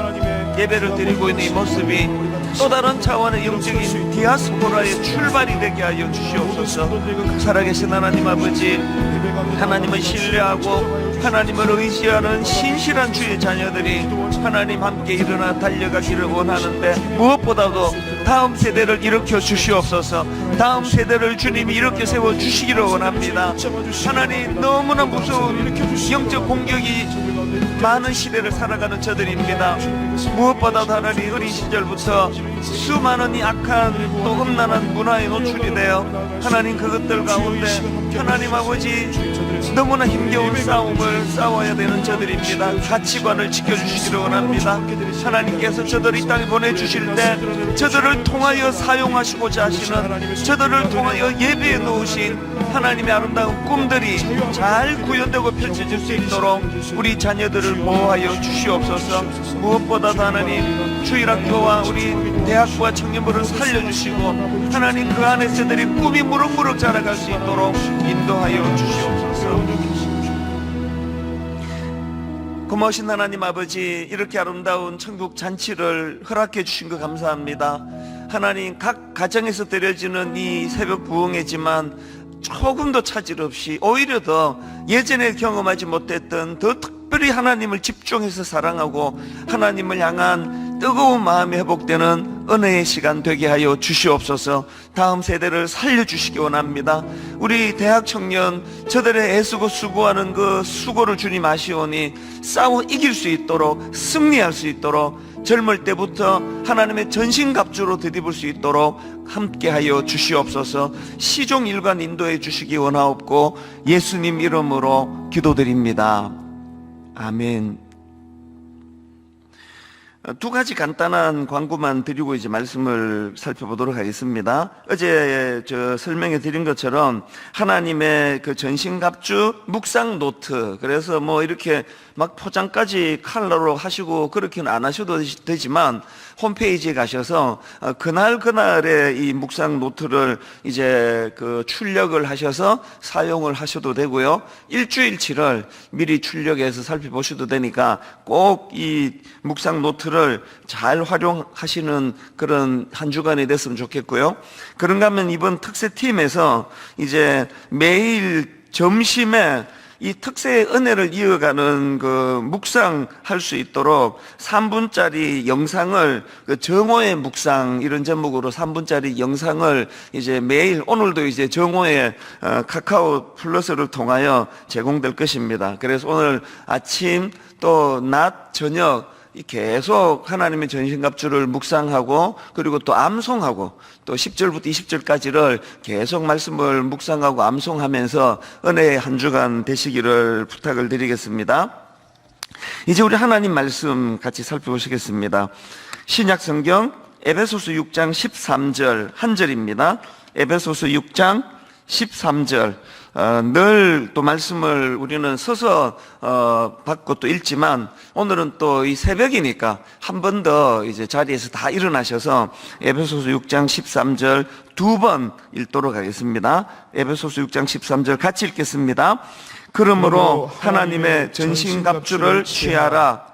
예배를 드리고 있는 이 모습이 또 다른 차원의 영적인 디아스포라의 출발이 되게 하여 주시옵소서. 살아계신 하나님 아버지, 하나님을 신뢰하고 하나님을 의지하는 신실한 주의 자녀들이 하나님 함께 일어나 달려가기를 원하는데, 무엇보다도 다음 세대를 일으켜 주시옵소서. 다음 세대를 주님이 일으켜 세워 주시기를 원합니다. 하나님, 너무나 무서운 영적 공격이 많은 시대를 살아가는 저들입니다. 무엇보다도 하나님, 어린 시절부터 수많은 이 악한 또 험난한 문화에 노출이 되어 하나님 그것들 가운데 하나님 아버지 너무나 힘겨운 싸움을 싸워야 되는 저들입니다. 가치관을 지켜주시기를 원합니다. 하나님께서 저들을 이 땅에 보내주실 때 저들을 통하여 사용하시고자 하시는, 저들을 통하여 예배에 놓으신 하나님의 아름다운 꿈들이 잘 구현되고 펼쳐질 수 있도록 우리 자녀들을 보호하여 주시옵소서. 무엇보다도 하나님, 주일학교와 우리 대학부와 청년부를 살려주시고 하나님 그 안에 저들이 꿈이 무럭무럭 자라갈 수 있도록 인도하여 주시옵소서. 고마우신 하나님 아버지, 이렇게 아름다운 천국 잔치를 허락해 주신 것 감사합니다. 하나님, 각 가정에서 드려지는 이 새벽 부흥회지만 조금도 차질 없이 오히려 더 예전에 경험하지 못했던 더 특별한 특별히 하나님을 집중해서 사랑하고 하나님을 향한 뜨거운 마음이 회복되는 은혜의 시간 되게 하여 주시옵소서. 다음 세대를 살려주시기 원합니다. 우리 대학 청년 저들의 애쓰고 수고하는 그 수고를 주님 아시오니 싸워 이길 수 있도록, 승리할 수 있도록, 젊을 때부터 하나님의 전신갑주로 드디볼 수 있도록 함께하여 주시옵소서. 시종 일관 인도해 주시기 원하옵고 예수님 이름으로 기도드립니다. 아멘. 두 가지 간단한 광고만 드리고 이제 말씀을 살펴보도록 하겠습니다. 어제 저 설명해 드린 것처럼 하나님의 그 전신갑주 묵상 노트, 그래서 뭐 이렇게 막 포장까지 컬러로 하시고 그렇게는 안 하셔도 되지만 홈페이지에 가셔서 그날그날의 이 묵상 노트를 이제 그 출력을 하셔서 사용을 하셔도 되고요. 일주일치를 미리 출력해서 살펴보셔도 되니까 꼭 이 묵상 노트를 잘 활용하시는 그런 한 주간이 됐으면 좋겠고요. 그런가 하면 이번 특세팀에서 이제 매일 점심에 이 특세의 은혜를 이어가는 그 묵상할 수 있도록 3분짜리 영상을 그 정오의 묵상 이런 제목으로 3분짜리 영상을 이제 매일 오늘도 이제 정오의 카카오 플러스를 통하여 제공될 것입니다. 그래서 오늘 아침 또 낮 저녁 계속 하나님의 전신갑주를 묵상하고 그리고 또 암송하고 또 10절부터 20절까지를 계속 말씀을 묵상하고 암송하면서 은혜의 한 주간 되시기를 부탁을 드리겠습니다. 이제 우리 하나님 말씀 같이 살펴보시겠습니다. 신약 성경 에베소서 6장 13절 한 절입니다. 에베소서 6장 13절. 늘 또 말씀을 우리는 서서 받고 또 읽지만 오늘은 또 이 새벽이니까 한 번 더 이제 자리에서 다 일어나셔서 에베소서 6장 13절 두 번 읽도록 하겠습니다. 에베소서 6장 13절 같이 읽겠습니다. 그러므로 하나님의 전신갑주를 취하라.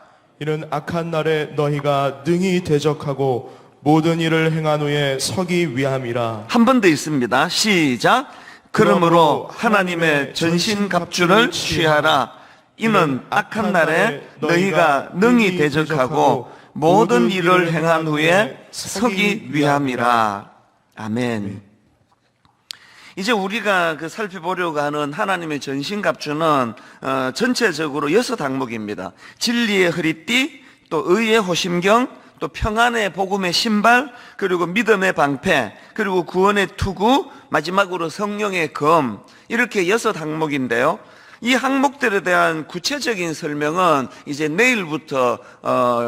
이는 악한 날에 너희가 능히 대적하고 모든 일을 행한 후에 서기 위함이라. 한 번 더 있습니다. 시작. 그러므로 하나님의 전신갑주를 취하라. 이는 악한 날에 너희가 능히 대적하고 모든 일을 행한 후에 서기 위함이라. 아멘. 이제 우리가 그 살펴보려고 하는 하나님의 전신갑주는 전체적으로 6항목입니다. 진리의 허리띠, 또 의의 호심경, 또 평안의 복음의 신발, 그리고 믿음의 방패, 그리고 구원의 투구, 마지막으로 성령의 검, 이렇게 6항목인데요. 이 항목들에 대한 구체적인 설명은 이제 내일부터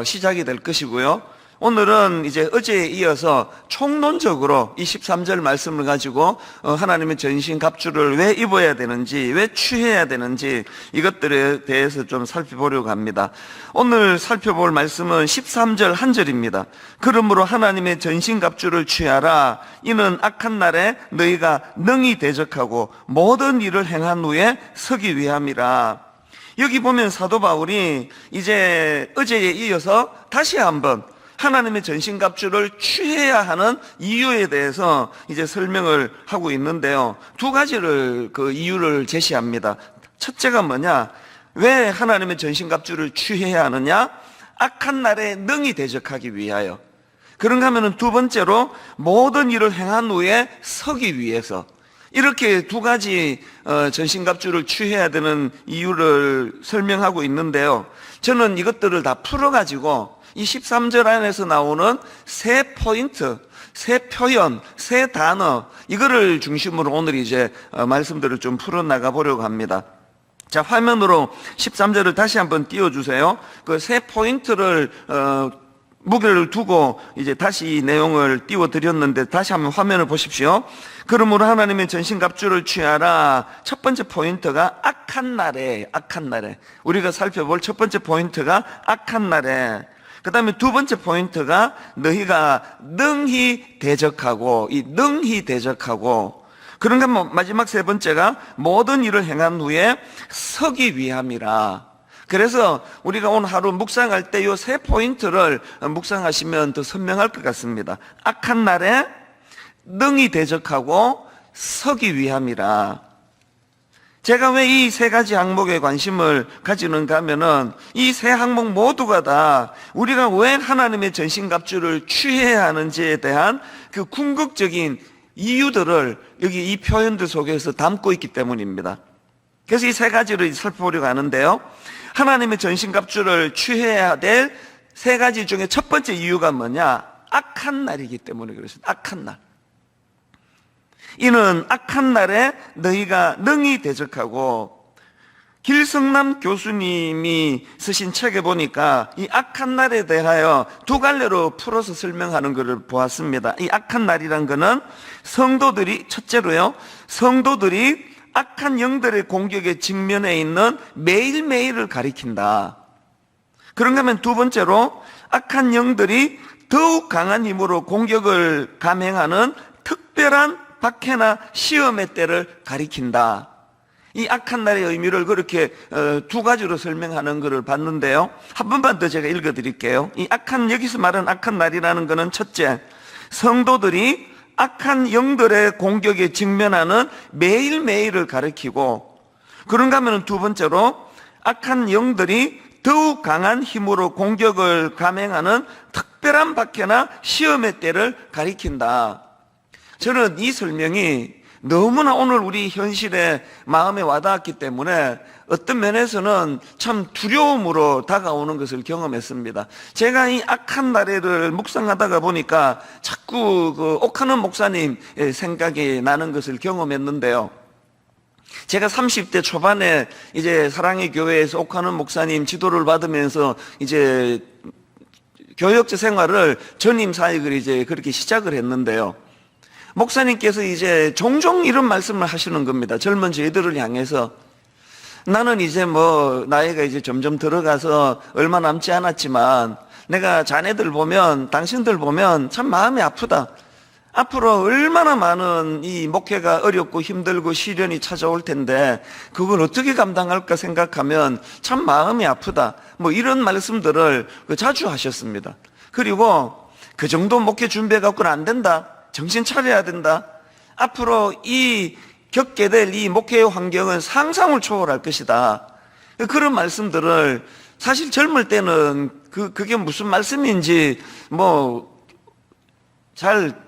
시작이 될 것이고요. 오늘은 이제 어제에 이어서 총론적으로 이 13절 말씀을 가지고 하나님의 전신갑주를 왜 입어야 되는지, 왜 취해야 되는지 이것들에 대해서 좀 살펴보려고 합니다. 오늘 살펴볼 말씀은 13절 한 절입니다. 그러므로 하나님의 전신갑주를 취하라. 이는 악한 날에 너희가 능히 대적하고 모든 일을 행한 후에 서기 위함이라. 여기 보면 사도 바울이 이제 어제에 이어서 다시 한번 하나님의 전신갑주를 취해야 하는 이유에 대해서 이제 설명을 하고 있는데요. 두 가지를 그 이유를 제시합니다. 첫째가 뭐냐? 왜 하나님의 전신갑주를 취해야 하느냐? 악한 날에 능히 대적하기 위하여. 그런가 하면은 두 번째로 모든 일을 행한 후에 서기 위해서. 이렇게 두 가지 전신갑주를 취해야 되는 이유를 설명하고 있는데요. 저는 이것들을 다 풀어가지고 이 13절 안에서 나오는 세 포인트, 세 표현, 세 단어, 이거를 중심으로 오늘 이제 말씀들을 좀 풀어나가 보려고 합니다. 자, 화면으로 13절을 다시 한번 띄워주세요. 그 세 포인트를 무게를 두고 이제 다시 이 내용을 띄워드렸는데 다시 한번 화면을 보십시오. 그러므로 하나님의 전신갑주를 취하라. 첫 번째 포인트가 악한 날에, 악한 날에. 우리가 살펴볼 첫 번째 포인트가 악한 날에. 그 다음에 두 번째 포인트가 너희가 능히 대적하고, 이 능히 대적하고, 그런가 뭐 마지막 세 번째가 모든 일을 행한 후에 서기 위함이라. 그래서 우리가 오늘 하루 묵상할 때 이 세 포인트를 묵상하시면 더 선명할 것 같습니다. 악한 날에 능히 대적하고 서기 위함이라. 제가 왜 이 세 가지 항목에 관심을 가지는가 하면은 이 세 항목 모두가 다 우리가 왜 하나님의 전신갑주를 취해야 하는지에 대한 그 궁극적인 이유들을 여기 이 표현들 속에서 담고 있기 때문입니다. 그래서 이 세 가지를 살펴보려고 하는데요. 하나님의 전신갑주를 취해야 될 세 가지 중에 첫 번째 이유가 뭐냐? 악한 날이기 때문에 그렇습니다. 악한 날. 이는 악한 날에 너희가 능히 대적하고, 길성남 교수님이 쓰신 책에 보니까 이 악한 날에 대하여 두 갈래로 풀어서 설명하는 것을 보았습니다. 이 악한 날이란 거는 성도들이, 첫째로요, 성도들이 악한 영들의 공격에 직면해 있는 매일매일을 가리킨다. 그런가 하면 두 번째로 악한 영들이 더욱 강한 힘으로 공격을 감행하는 특별한 박해나 시험의 때를 가리킨다. 이 악한 날의 의미를 그렇게 두 가지로 설명하는 것을 봤는데요. 한 번만 더 제가 읽어드릴게요. 이 악한, 여기서 말하는 악한 날이라는 것은 첫째, 성도들이 악한 영들의 공격에 직면하는 매일매일을 가리키고, 그런가 하면 두 번째로 악한 영들이 더욱 강한 힘으로 공격을 감행하는 특별한 박해나 시험의 때를 가리킨다. 저는 이 설명이 너무나 오늘 우리 현실에 마음에 와닿았기 때문에 어떤 면에서는 참 두려움으로 다가오는 것을 경험했습니다. 제가 이 악한 날에를 묵상하다가 보니까 자꾸 그 옥하는 목사님 생각이 나는 것을 경험했는데요. 제가 30대 초반에 이제 사랑의 교회에서 옥하는 목사님 지도를 받으면서 이제 교역자 생활을 전임 사역을 이제 그렇게 시작을 했는데요. 목사님께서 이제 종종 이런 말씀을 하시는 겁니다. 젊은 저희들을 향해서. 나는 이제 뭐 나이가 이제 점점 들어가서 얼마 남지 않았지만 내가 자네들 보면, 당신들 보면 참 마음이 아프다. 앞으로 얼마나 많은 이 목회가 어렵고 힘들고 시련이 찾아올 텐데 그걸 어떻게 감당할까 생각하면 참 마음이 아프다. 뭐 이런 말씀들을 자주 하셨습니다. 그리고 그 정도 목회 준비해갖고는 안 된다. 정신 차려야 된다. 앞으로 이 겪게 될 이 목회의 환경은 상상을 초월할 것이다. 그런 말씀들을 사실 젊을 때는 그게 무슨 말씀인지 뭐 잘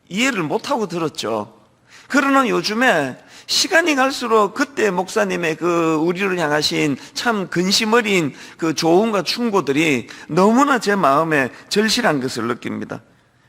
이해를 못하고 들었죠. 그러나 요즘에 시간이 갈수록 그때 목사님의 그 우리를 향하신 참 근심 어린 그 조언과 충고들이 너무나 제 마음에 절실한 것을 느낍니다.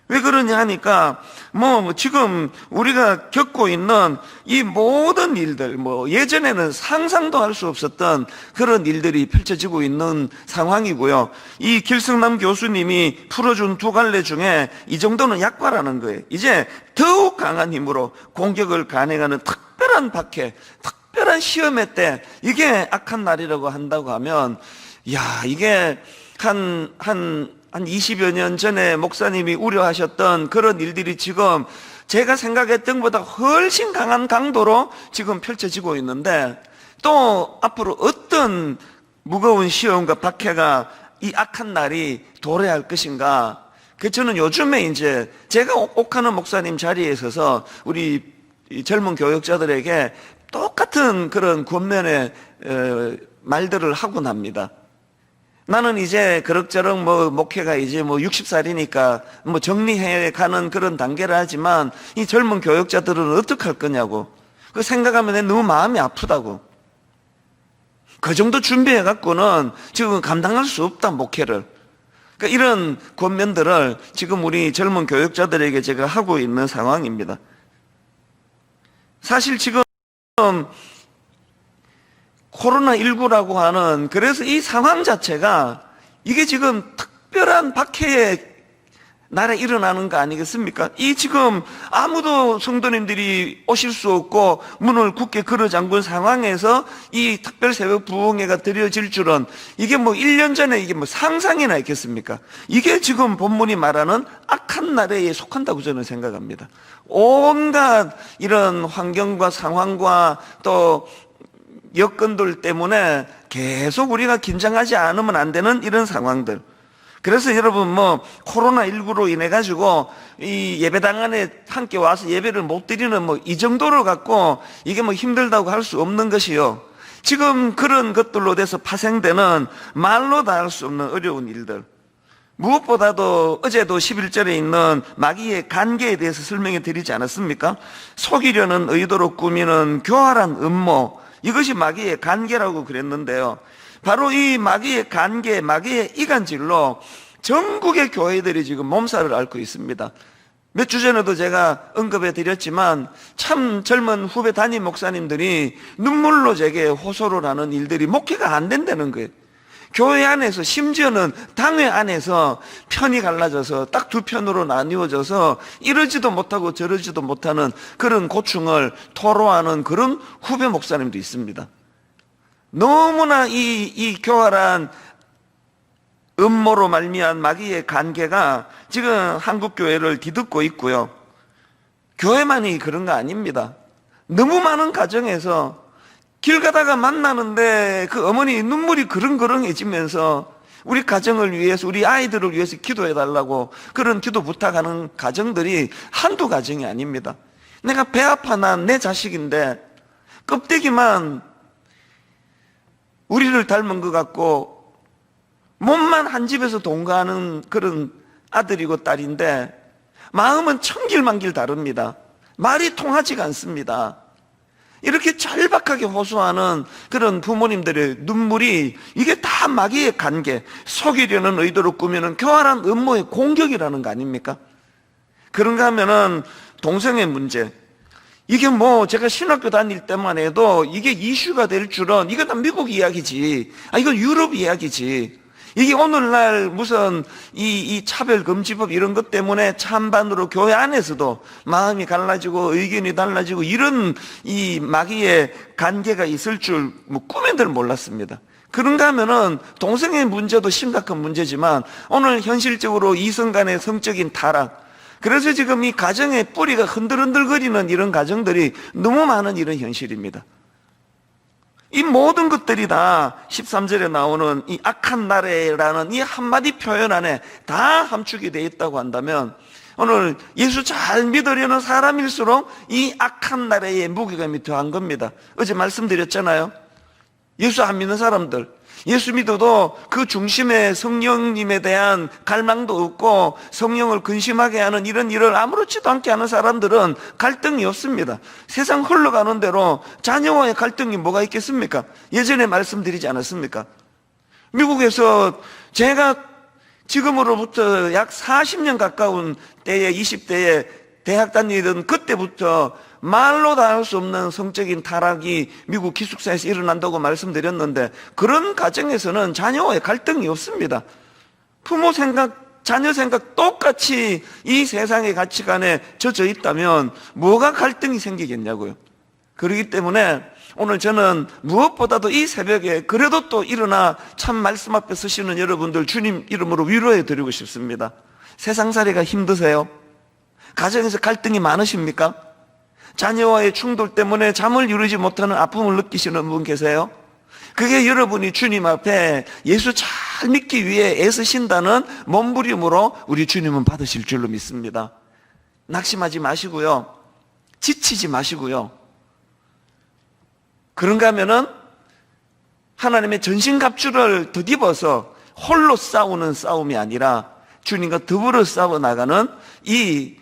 왜 그러냐 하니까 뭐 지금 우리가 겪고 있는 이 모든 일들, 뭐 예전에는 상상도 할 수 없었던 그런 일들이 펼쳐지고 있는 상황이고요. 이 길성남 교수님이 풀어준 두 갈래 중에 이 정도는 약과라는 거예요. 이제 더욱 강한 힘으로 공격을 감행하는 특별한 박해, 특별한 시험의 때, 이게 악한 날이라고 한다고 하면, 야, 이게 한 20여 년 전에 목사님이 우려하셨던 그런 일들이 지금 제가 생각했던 것보다 훨씬 강한 강도로 지금 펼쳐지고 있는데, 또 앞으로 어떤 무거운 시험과 박해가 이 악한 날이 도래할 것인가. 저는 요즘에 이제 제가 옥하는 목사님 자리에 있어서 우리 젊은 교역자들에게 똑같은 그런 권면의 말들을 하곤 합니다. 나는 이제 그럭저럭 뭐 목회가 이제 뭐 60살이니까 뭐 정리해 가는 그런 단계를 하지만 이 젊은 교역자들은 어떻게 할 거냐고. 그 생각하면 너무 마음이 아프다고. 그 정도 준비해 갖고는 지금 감당할 수 없다, 목회를. 그러니까 이런 권면들을 지금 우리 젊은 교역자들에게 제가 하고 있는 상황입니다. 사실 지금 코로나19라고 하는, 그래서 이 상황 자체가 이게 지금 특별한 박해의 날에 일어나는 거 아니겠습니까? 이 지금 아무도 성도님들이 오실 수 없고 문을 굳게 걸어 잠근 상황에서 이 특별 새벽 부흥회가 드려질 줄은, 이게 뭐 1년 전에 이게 뭐 상상이나 있겠습니까? 이게 지금 본문이 말하는 악한 날에 속한다고 저는 생각합니다. 온갖 이런 환경과 상황과 또 여건들 때문에 계속 우리가 긴장하지 않으면 안 되는 이런 상황들. 그래서 여러분 뭐 코로나19로 인해 가지고 이 예배당 안에 함께 와서 예배를 못 드리는 뭐 이 정도를 갖고 이게 뭐 힘들다고 할 수 없는 것이요. 지금 그런 것들로 돼서 파생되는 말로 다 할 수 없는 어려운 일들. 무엇보다도 어제도 11절에 있는 마귀의 간계에 대해서 설명해 드리지 않았습니까? 속이려는 의도로 꾸미는 교활한 음모, 이것이 마귀의 간계라고 그랬는데요. 바로 이 마귀의 간계, 마귀의 이간질로 전국의 교회들이 지금 몸살을 앓고 있습니다. 몇 주 전에도 제가 언급해 드렸지만 참 젊은 후배 담임 목사님들이 눈물로 제게 호소를 하는 일들이 목회가 안 된다는 거예요. 교회 안에서, 심지어는 당회 안에서 편이 갈라져서 딱 두 편으로 나뉘어져서 이러지도 못하고 저러지도 못하는 그런 고충을 토로하는 그런 후배 목사님도 있습니다. 너무나 이 교활한 음모로 말미암은 마귀의 관계가 지금 한국 교회를 뒤덮고 있고요. 교회만이 그런 거 아닙니다. 너무 많은 가정에서 길 가다가 만나는데 그 어머니 눈물이 그릉그릉해지면서 우리 가정을 위해서, 우리 아이들을 위해서 기도해 달라고 그런 기도 부탁하는 가정들이 한두 가정이 아닙니다. 내가 배 아파 난 내 자식인데 껍데기만 우리를 닮은 것 같고 몸만 한 집에서 동거하는 그런 아들이고 딸인데 마음은 천길만길 다릅니다. 말이 통하지가 않습니다. 이렇게 절박하게 호소하는 그런 부모님들의 눈물이 이게 다 마귀의 관계, 속이려는 의도로 꾸미는 교활한 음모의 공격이라는 거 아닙니까? 그런가 하면은 동성애 문제, 이게 뭐 제가 신학교 다닐 때만 해도 이게 이슈가 될 줄은 이거 다 미국 이야기지, 이건 유럽 이야기지, 이게 오늘날 무슨 이 차별금지법 이런 것 때문에 찬반으로 교회 안에서도 마음이 갈라지고 의견이 달라지고 이런 이 마귀의 관계가 있을 줄 뭐 꿈에들 몰랐습니다. 그런가 하면은 동성애 문제도 심각한 문제지만 오늘 현실적으로 이성 간의 성적인 타락, 그래서 지금 이 가정의 뿌리가 흔들흔들거리는 이런 가정들이 너무 많은 이런 현실입니다. 이 모든 것들이 다 13절에 나오는 이 악한 나라라는 이 한마디 표현 안에 다 함축이 되어 있다고 한다면 오늘 예수 잘 믿으려는 사람일수록 이 악한 나라의 무게감이 더한 겁니다. 어제 말씀드렸잖아요. 예수 안 믿는 사람들, 예수 믿어도 그 중심에 성령님에 대한 갈망도 없고 성령을 근심하게 하는 이런 일을 아무렇지도 않게 하는 사람들은 갈등이 없습니다. 세상 흘러가는 대로 자녀와의 갈등이 뭐가 있겠습니까? 예전에 말씀드리지 않았습니까? 미국에서 제가 지금으로부터 약 40년 가까운 때에 20대에 대학 다니던 그때부터 말로 다 할 수 없는 성적인 타락이 미국 기숙사에서 일어난다고 말씀드렸는데 그런 가정에서는 자녀와의 갈등이 없습니다. 부모 생각, 자녀 생각 똑같이 이 세상의 가치관에 젖어 있다면 뭐가 갈등이 생기겠냐고요. 그렇기 때문에 오늘 저는 무엇보다도 이 새벽에 그래도 또 일어나 참 말씀 앞에 서시는 여러분들 주님 이름으로 위로해 드리고 싶습니다. 세상살이가 힘드세요? 가정에서 갈등이 많으십니까? 자녀와의 충돌 때문에 잠을 이루지 못하는 아픔을 느끼시는 분 계세요? 그게 여러분이 주님 앞에 예수 잘 믿기 위해 애쓰신다는 몸부림으로 우리 주님은 받으실 줄로 믿습니다. 낙심하지 마시고요. 지치지 마시고요. 그런가 하면은 하나님의 전신갑주를 덧입어서 홀로 싸우는 싸움이 아니라 주님과 더불어 싸워나가는 이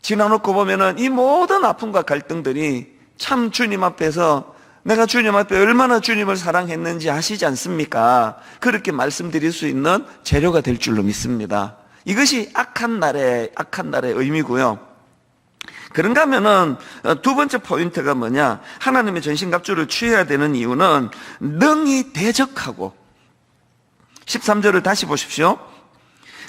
지나놓고 보면은 이 모든 아픔과 갈등들이 참 주님 앞에서 내가 주님 앞에 얼마나 주님을 사랑했는지 아시지 않습니까? 그렇게 말씀드릴 수 있는 재료가 될 줄로 믿습니다. 이것이 악한 날의 의미고요. 그런가 하면은 두 번째 포인트가 뭐냐? 하나님의 전신갑주를 취해야 되는 이유는 능히 대적하고, 13절을 다시 보십시오.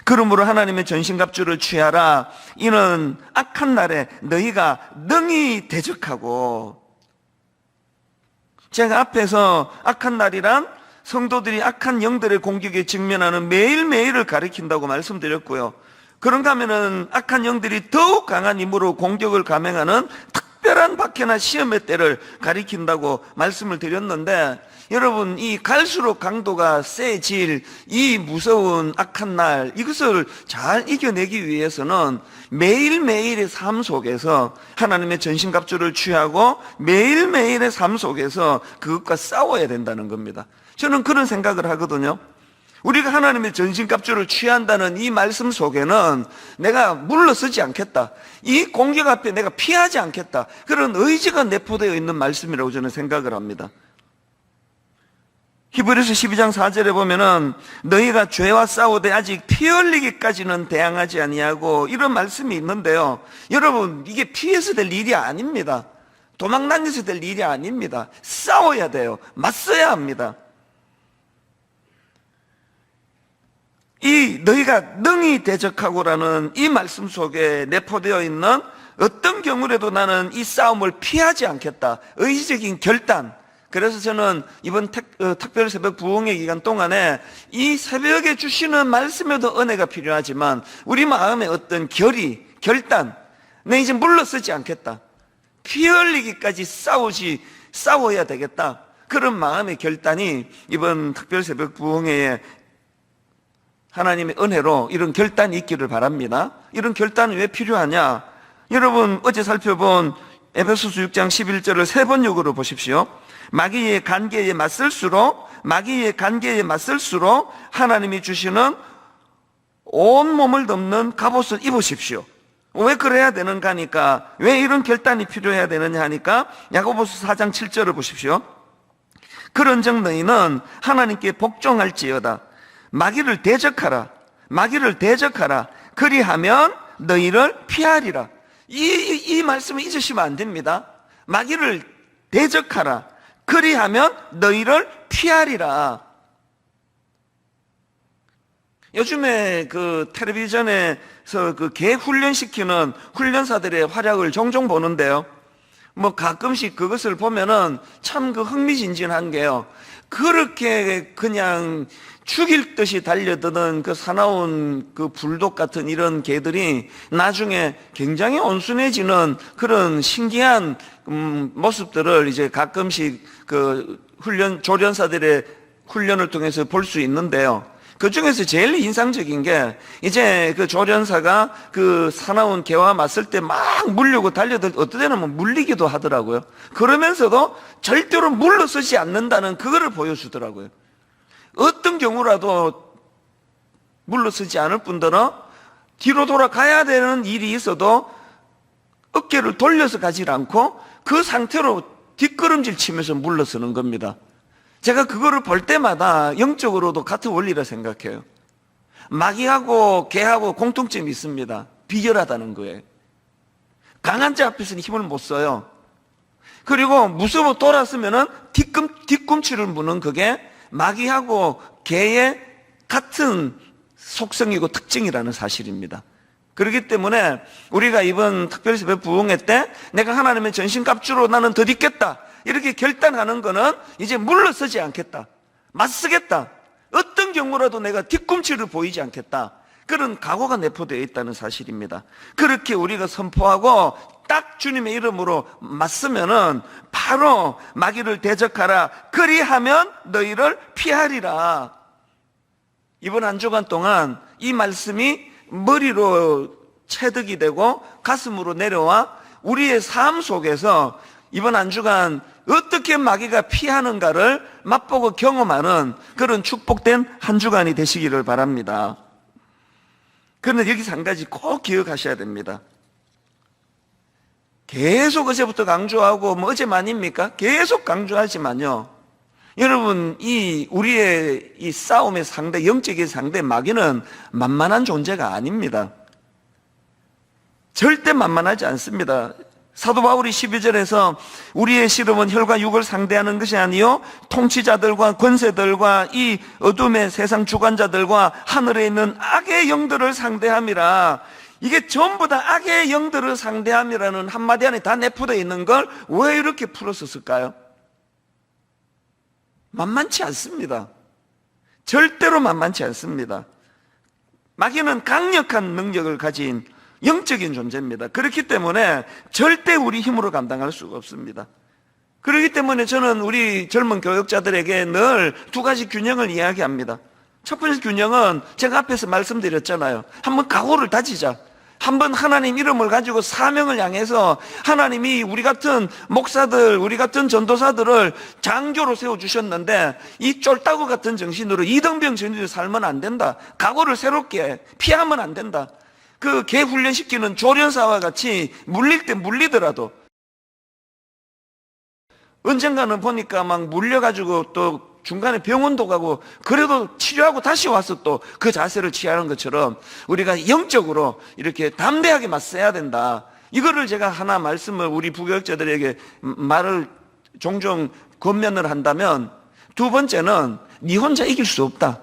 그러므로 하나님의 전신갑주를 취하라. 이는 악한 날에 너희가 능히 대적하고. 제가 앞에서 악한 날이란 성도들이 악한 영들의 공격에 직면하는 매일매일을 가리킨다고 말씀드렸고요. 그런가 하면은 악한 영들이 더욱 강한 힘으로 공격을 감행하는 특별한 박해나 시험의 때를 가리킨다고 말씀을 드렸는데, 여러분, 이 갈수록 강도가 세질 이 무서운 악한 날, 이것을 잘 이겨내기 위해서는 매일매일의 삶 속에서 하나님의 전신갑주를 취하고 매일매일의 삶 속에서 그것과 싸워야 된다는 겁니다. 저는 그런 생각을 하거든요. 우리가 하나님의 전신갑주를 취한다는 이 말씀 속에는 내가 물러서지 않겠다, 이 공격 앞에 내가 피하지 않겠다, 그런 의지가 내포되어 있는 말씀이라고 저는 생각을 합니다. 히브리서 12장 4절에 보면은 너희가 죄와 싸우되 아직 피 흘리기까지는 대항하지 아니하고, 이런 말씀이 있는데요. 여러분, 이게 피해서 될 일이 아닙니다. 도망 다녀서 될 일이 아닙니다. 싸워야 돼요. 맞서야 합니다. 이 너희가 능히 대적하고라는 이 말씀 속에 내포되어 있는 어떤 경우라도 나는 이 싸움을 피하지 않겠다, 의지적인 결단. 그래서 저는 이번 특별 새벽 부흥의 기간 동안에 이 새벽에 주시는 말씀에도 은혜가 필요하지만 우리 마음의 어떤 결단, 내 이제 물러서지 않겠다, 피 흘리기까지 싸워야 되겠다, 그런 마음의 결단이 이번 특별 새벽 부흥회에 하나님의 은혜로 이런 결단이 있기를 바랍니다. 이런 결단은 왜 필요하냐? 여러분, 어제 살펴본 에베소서 6장 11절을 세 번역으로 보십시오. 마귀의 간계에 맞설수록 하나님이 주시는 온몸을 덮는 갑옷을 입으십시오. 왜 그래야 되는가 하니까, 왜 이런 결단이 필요해야 되느냐 하니까 야고보서 4장 7절을 보십시오. 그런즉 너희는 하나님께 복종할지어다. 마귀를 대적하라. 그리하면 너희를 피하리라. 이 말씀을 잊으시면 안 됩니다. 마귀를 대적하라. 그리하면 너희를 피하리라. 요즘에 그 텔레비전에서 그 개 훈련시키는 훈련사들의 활약을 종종 보는데요. 뭐 가끔씩 그것을 보면은 참 그 흥미진진한 게요. 그렇게 그냥 죽일 듯이 달려드는 그 사나운 그 불독 같은 이런 개들이 나중에 굉장히 온순해지는 그런 신기한 모습들을 이제 가끔씩 그 조련사들의 훈련을 통해서 볼 수 있는데요. 그 중에서 제일 인상적인 게 이제 그 조련사가 그 사나운 개와 맞설 때 막 물려고 달려들, 어떤 때는 뭐 물리기도 하더라고요. 그러면서도 절대로 물러서지 않는다는 그거를 보여주더라고요. 어떤 경우라도 물러서지 않을 뿐더러 뒤로 돌아가야 되는 일이 있어도 어깨를 돌려서 가지 않고 그 상태로 뒷걸음질 치면서 물러서는 겁니다. 제가 그거를 볼 때마다 영적으로도 같은 원리라 생각해요. 마귀하고 개하고 공통점이 있습니다. 비결하다는 거예요. 강한 자 앞에서는 힘을 못 써요. 그리고 무서워 돌았으면은 뒤꿈치를 무는 그게 마귀하고 개의 같은 속성이고 특징이라는 사실입니다. 그렇기 때문에 우리가 이번 특별 새벽 부흥회 때 내가 하나님의 전신갑주로 나는 더 있겠다, 이렇게 결단하는 거는 이제 물러서지 않겠다, 맞서겠다, 어떤 경우라도 내가 뒤꿈치를 보이지 않겠다, 그런 각오가 내포되어 있다는 사실입니다. 그렇게 우리가 선포하고 딱 주님의 이름으로 맞서면은 바로 마귀를 대적하라. 그리하면 너희를 피하리라. 이번 한 주간 동안 이 말씀이 머리로 체득이 되고 가슴으로 내려와 우리의 삶 속에서 이번 한 주간 어떻게 마귀가 피하는가를 맛보고 경험하는 그런 축복된 한 주간이 되시기를 바랍니다. 그런데 여기서 한 가지 꼭 기억하셔야 됩니다. 계속 어제부터 강조하고 뭐 어제만입니까? 계속 강조하지만요, 여러분, 우리의 이 싸움의 상대, 영적인 상대 마귀는 만만한 존재가 아닙니다. 절대 만만하지 않습니다. 사도 바울이 12절에서 우리의 씨름은 혈과 육을 상대하는 것이 아니요 통치자들과 권세들과 이 어둠의 세상 주관자들과 하늘에 있는 악의 영들을 상대함이라. 이게 전부 다 악의 영들을 상대함이라는 한마디 안에 다 내포되어 있는 걸 왜 이렇게 풀어서 쓸까요? 만만치 않습니다. 절대로 만만치 않습니다. 마귀는 강력한 능력을 가진 영적인 존재입니다. 그렇기 때문에 절대 우리 힘으로 감당할 수가 없습니다. 그렇기 때문에 저는 우리 젊은 교역자들에게 늘 두 가지 균형을 이야기합니다. 첫 번째 균형은 제가 앞에서 말씀드렸잖아요. 한번 각오를 다지자. 한번 하나님 이름을 가지고 사명을 향해서 하나님이 우리 같은 목사들, 우리 같은 전도사들을 장교로 세워주셨는데 이 쫄따구 같은 정신으로 이등병 정신으로 살면 안 된다. 각오를 새롭게 피하면 안 된다. 그 개 훈련시키는 조련사와 같이 물릴 때 물리더라도 언젠가는 보니까 막 물려가지고 또 중간에 병원도 가고 그래도 치료하고 다시 와서 또 그 자세를 취하는 것처럼 우리가 영적으로 이렇게 담대하게 맞서야 된다. 이거를 제가 하나 말씀을 우리 부교역자들에게 말을 종종 권면을 한다면, 두 번째는 네 혼자 이길 수 없다.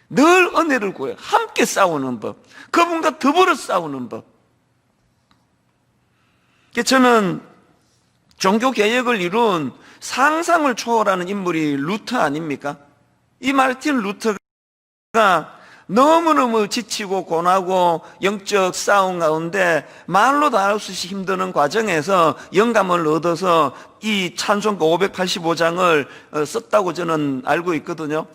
늘 은혜를 구해 함께 싸우는 법, 그분과 더불어 싸우는 법. 저는 종교 개혁을 이룬 상상을 초월하는 인물이 루터 아닙니까? 이 마르틴 루터가 너무너무 지치고 고나고 영적 싸움 가운데 말로 다 할 수 없이 힘드는 과정에서 영감을 얻어서 이 찬송가 585장을 썼다고 저는 알고 있거든요.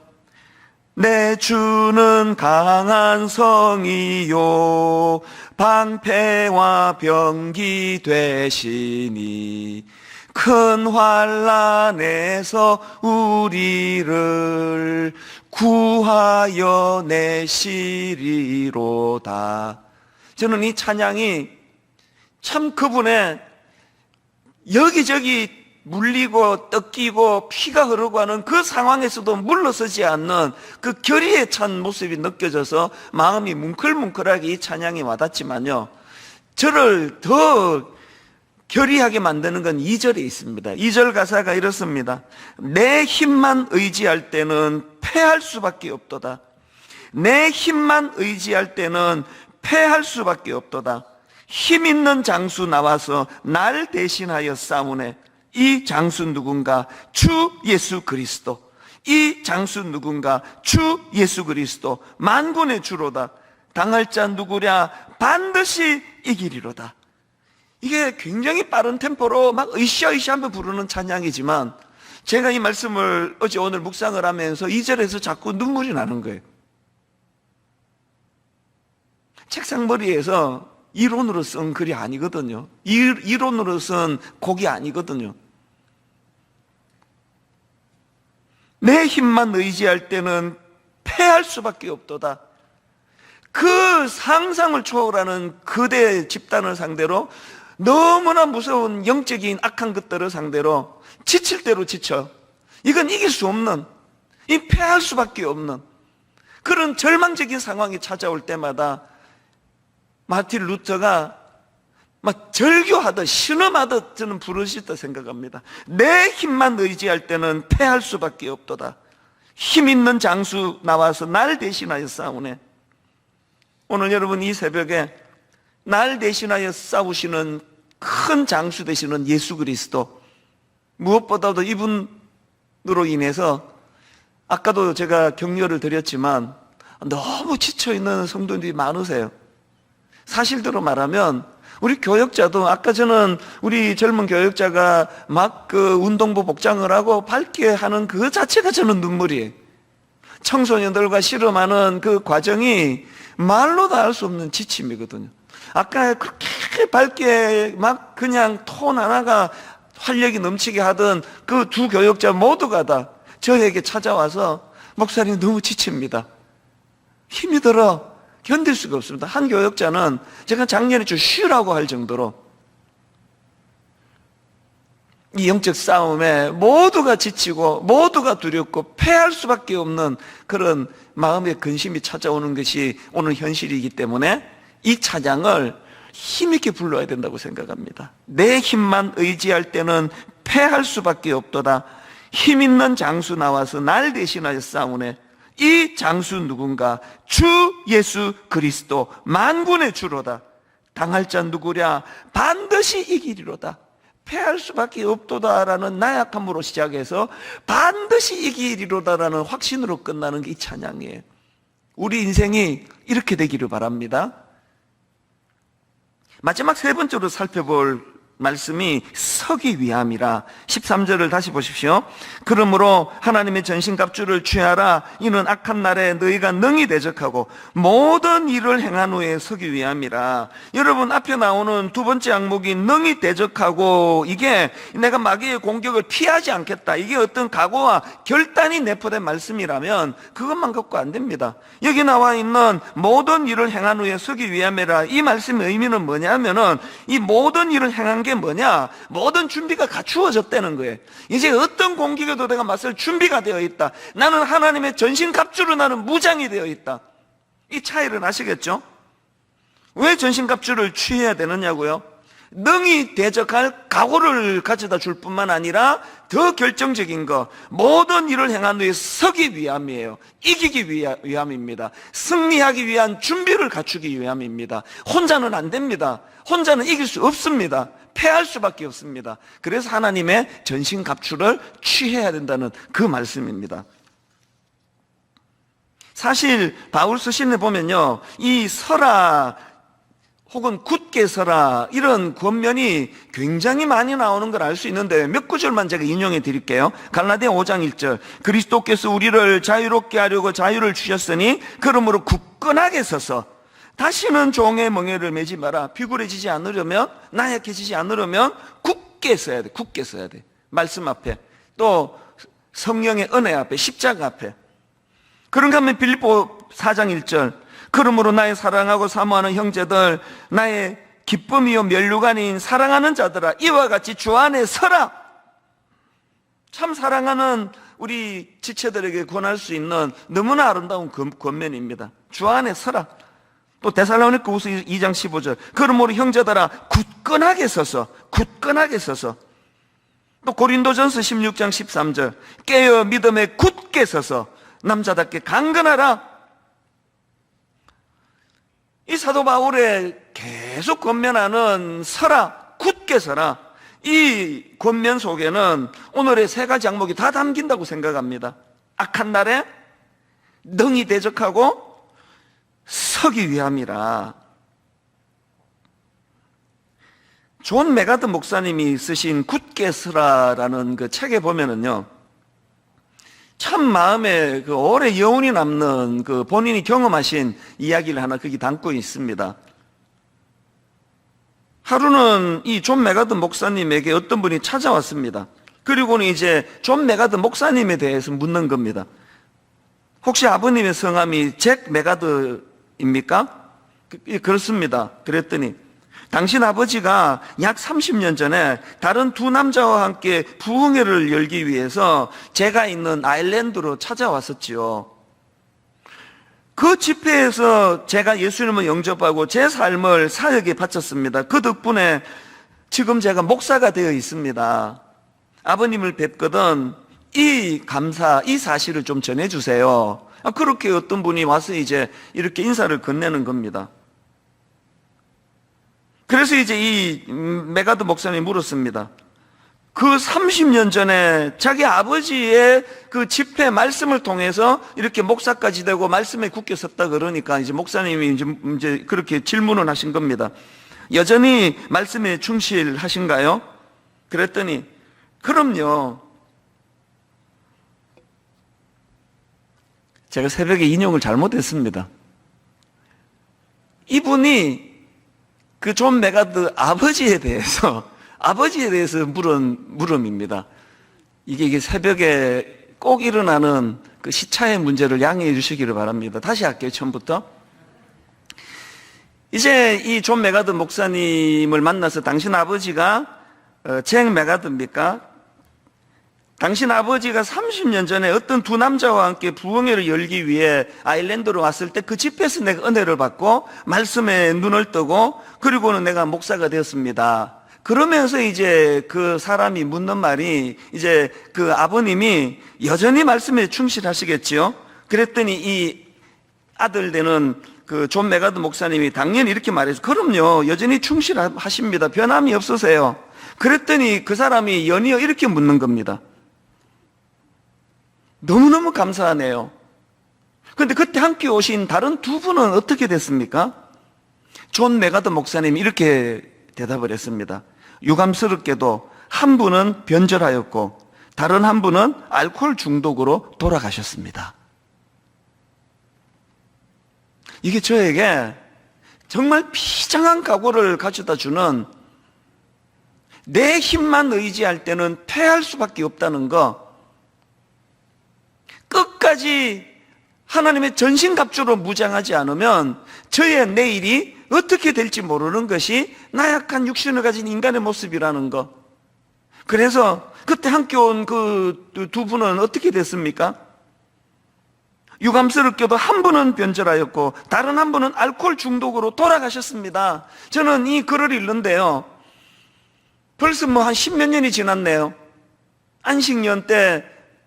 내 주는 강한 성이요 방패와 병기 되시니 큰 환난에서 우리를 구하여 내시리로다. 저는 이 찬양이 참 그분의 여기저기 물리고 뜯기고 피가 흐르고 하는 그 상황에서도 물러서지 않는 그 결의에 찬 모습이 느껴져서 마음이 뭉클뭉클하게 이 찬양이 와닿지만요, 저를 더 결의하게 만드는 건 2절에 있습니다. 2절 가사가 이렇습니다. 내 힘만 의지할 때는 패할 수밖에 없도다. 내 힘만 의지할 때는 패할 수밖에 없도다. 힘 있는 장수 나와서 날 대신하여 싸우네. 이 장수 누군가? 주 예수 그리스도. 이 장수 누군가? 주 예수 그리스도. 만군의 주로다. 당할 자 누구랴? 반드시 이기리로다. 이게 굉장히 빠른 템포로 막 으쌰으쌰 한번 부르는 찬양이지만, 제가 이 말씀을 어제 오늘 묵상을 하면서 2절에서 자꾸 눈물이 나는 거예요. 책상머리에서 이론으로 쓴 글이 아니거든요. 이론으로 쓴 곡이 아니거든요. 내 힘만 의지할 때는 패할 수밖에 없도다. 그 상상을 초월하는 그대 집단을 상대로, 너무나 무서운 영적인 악한 것들을 상대로 지칠 대로 지쳐. 이건 이길 수 없는, 이 패할 수밖에 없는 그런 절망적인 상황이 찾아올 때마다 마틴 루터가 막 절규하듯 신음하듯 저는 부르시다 생각합니다. 내 힘만 의지할 때는 패할 수밖에 없도다. 힘 있는 장수 나와서 날 대신하여 싸우네. 오늘 여러분 이 새벽에 날 대신하여 싸우시는 큰 장수 되시는 예수 그리스도, 무엇보다도 이분으로 인해서 아까도 제가 격려를 드렸지만 너무 지쳐있는 성도들이 많으세요. 사실대로 말하면 우리 교역자도, 아까 저는 우리 젊은 교역자가 막 그 운동부 복장을 하고 밝게 하는 그 자체가 저는 눈물이에요. 청소년들과 씨름하는 그 과정이 말로 다 할 수 없는 지침이거든요. 아까 그렇게 밝게 막 그냥 톤 하나가 활력이 넘치게 하던 그 두 교역자 모두가 다 저에게 찾아와서 목사님 너무 지칩니다. 힘이 들어 견딜 수가 없습니다. 한 교역자는 제가 작년에 좀 쉬라고 할 정도로 이 영적 싸움에 모두가 지치고 모두가 두렵고 패할 수밖에 없는 그런 마음의 근심이 찾아오는 것이 오늘 현실이기 때문에 이 찬양을 힘있게 불러야 된다고 생각합니다. 내 힘만 의지할 때는 패할 수밖에 없도다. 힘 있는 장수 나와서 날 대신하여 싸우네. 이 장수 누군가? 주 예수 그리스도, 만군의 주로다. 당할 자 누구랴? 반드시 이기리로다. 패할 수밖에 없도다라는 나약함으로 시작해서 반드시 이기리로다라는 확신으로 끝나는 게 이 찬양이에요. 우리 인생이 이렇게 되기를 바랍니다. 마지막 세 번째로 살펴볼 말씀이 서기 위함이라. 13절을 다시 보십시오. 그러므로 하나님의 전신갑주를 취하라. 이는 악한 날에 너희가 능히 대적하고 모든 일을 행한 후에 서기 위함이라. 여러분, 앞에 나오는 두 번째 항목이 능히 대적하고, 이게 내가 마귀의 공격을 피하지 않겠다, 이게 어떤 각오와 결단이 내포된 말씀이라면 그것만 갖고 안 됩니다. 여기 나와 있는 모든 일을 행한 후에 서기 위함이라, 이 말씀의 의미는 뭐냐면은 이 모든 일을 행한 게 뭐냐? 모든 준비가 갖추어졌다는 거예요. 이제 어떤 공격에도 내가 맞설 준비가 되어 있다. 나는 하나님의 전신갑주로 나는 무장이 되어 있다. 이 차이를 아시겠죠? 왜 전신갑주를 취해야 되느냐고요? 능히 대적할 각오를 가져다 줄 뿐만 아니라 더 결정적인 거, 모든 일을 행한 후에 서기 위함이에요. 이기기 위함입니다. 승리하기 위한 준비를 갖추기 위함입니다. 혼자는 안 됩니다. 혼자는 이길 수 없습니다. 패할 수밖에 없습니다. 그래서 하나님의 전신갑주를 취해야 된다는 그 말씀입니다. 사실 바울 서신에 보면요, 이 서라 혹은 굳게 서라, 이런 권면이 굉장히 많이 나오는 걸 알 수 있는데 몇 구절만 제가 인용해 드릴게요. 갈라디아 5장 1절. 그리스도께서 우리를 자유롭게 하려고 자유를 주셨으니 그러므로 굳건하게 서서 다시는 종의 멍에를 매지 마라. 비굴해지지 않으려면, 나약해지지 않으려면 굳게 서야 돼. 굳게 서야 돼. 말씀 앞에, 또 성령의 은혜 앞에, 십자가 앞에. 그런가 하면 빌립보 4장 1절. 그러므로 나의 사랑하고 사모하는 형제들, 나의 기쁨이요 면류가 아닌 사랑하는 자들아, 이와 같이 주 안에 서라. 참 사랑하는 우리 지체들에게 권할 수 있는 너무나 아름다운 권면입니다. 주 안에 서라. 또 데살로니가후서 2장 15절. 그러므로 형제들아, 굳건하게 서서, 굳건하게 서서. 또 고린도전서 16장 13절. 깨어 믿음에 굳게 서서 남자답게 강건하라. 이 사도 바울의 계속 권면하는 서라, 굳게 서라, 이 권면 속에는 오늘의 세 가지 항목이 다 담긴다고 생각합니다. 악한 날에 능히 대적하고 서기 위함이라. 존 메가드 목사님이 쓰신 굳게 서라라는 그 책에 보면은요, 참 마음에 그 오래 여운이 남는 그 본인이 경험하신 이야기를 하나 거기 담고 있습니다. 하루는 이 존 메가드 목사님에게 어떤 분이 찾아왔습니다. 그리고는 이제 존 메가드 목사님에 대해서 묻는 겁니다. 혹시 아버님의 성함이 잭 메가드입니까? 그렇습니다. 그랬더니 당신 아버지가 약 30년 전에 다른 두 남자와 함께 부흥회를 열기 위해서 제가 있는 아일랜드로 찾아왔었지요. 그 집회에서 제가 예수님을 영접하고 제 삶을 사역에 바쳤습니다. 그 덕분에 지금 제가 목사가 되어 있습니다. 아버님을 뵙거든 이 감사, 이 사실을 좀 전해주세요. 그렇게 어떤 분이 와서 이제 이렇게 인사를 건네는 겁니다. 그래서 이제 이 메가드 목사님이 물었습니다. 그 30년 전에 자기 아버지의 그 집회 말씀을 통해서 이렇게 목사까지 되고 말씀에 굳게 섰다 그러니까 이제 목사님이 이제 그렇게 질문을 하신 겁니다. 여전히 말씀에 충실하신가요? 그랬더니 그럼요. 제가 새벽에 인용을 잘못했습니다. 이분이 그 존 메가드 아버지에 대해서 물은 물음입니다. 이게 새벽에 꼭 일어나는 그 시차의 문제를 양해해 주시기를 바랍니다. 다시 할게요, 처음부터. 이제 이 존 메가드 목사님을 만나서 당신 아버지가 잭 메가드입니까? 당신 아버지가 30년 전에 어떤 두 남자와 함께 부흥회를 열기 위해 아일랜드로 왔을 때 그 집회에서 내가 은혜를 받고 말씀에 눈을 뜨고 그리고는 내가 목사가 되었습니다. 그러면서 이제 그 사람이 묻는 말이 이제 그 아버님이 여전히 말씀에 충실하시겠지요? 그랬더니 이 아들 되는 그 존 메가드 목사님이 당연히 이렇게 말해서 그럼요, 여전히 충실하십니다. 변함이 없으세요. 그랬더니 그 사람이 연이어 이렇게 묻는 겁니다. 너무너무 감사하네요. 그런데 그때 함께 오신 다른 두 분은 어떻게 됐습니까? 존 메가더 목사님이 이렇게 대답을 했습니다. 유감스럽게도 한 분은 변절하였고 다른 한 분은 알코올 중독으로 돌아가셨습니다. 이게 저에게 정말 비장한 각오를 가져다 주는, 내 힘만 의지할 때는 패할 수밖에 없다는 거, 끝까지 하나님의 전신갑주로 무장하지 않으면 저의 내일이 어떻게 될지 모르는 것이 나약한 육신을 가진 인간의 모습이라는 거. 그래서 그때 함께 온 그 두 분은 어떻게 됐습니까? 유감스럽게도 한 분은 변절하였고 다른 한 분은 알코올 중독으로 돌아가셨습니다. 저는 이 글을 읽는데요, 벌써 한 10몇 년이 지났네요. 안식년 때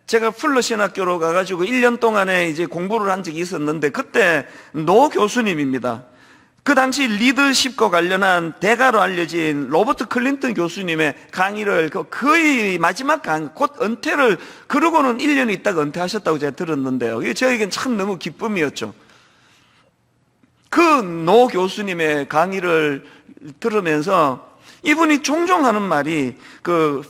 제가 풀러 신학교로 가가지고 1년 동안에 이제 공부를 한 적이 있었는데, 그때 노 교수님입니다. 그 당시 리더십과 관련한 대가로 알려진 로버트 클린턴 교수님의 강의를 거의 마지막 강의, 곧 은퇴를, 그러고는 1년 있다가 은퇴하셨다고 제가 들었는데요. 이게 저에겐 참 너무 기쁨이었죠. 그 노 교수님의 강의를 들으면서 이분이 종종 하는 말이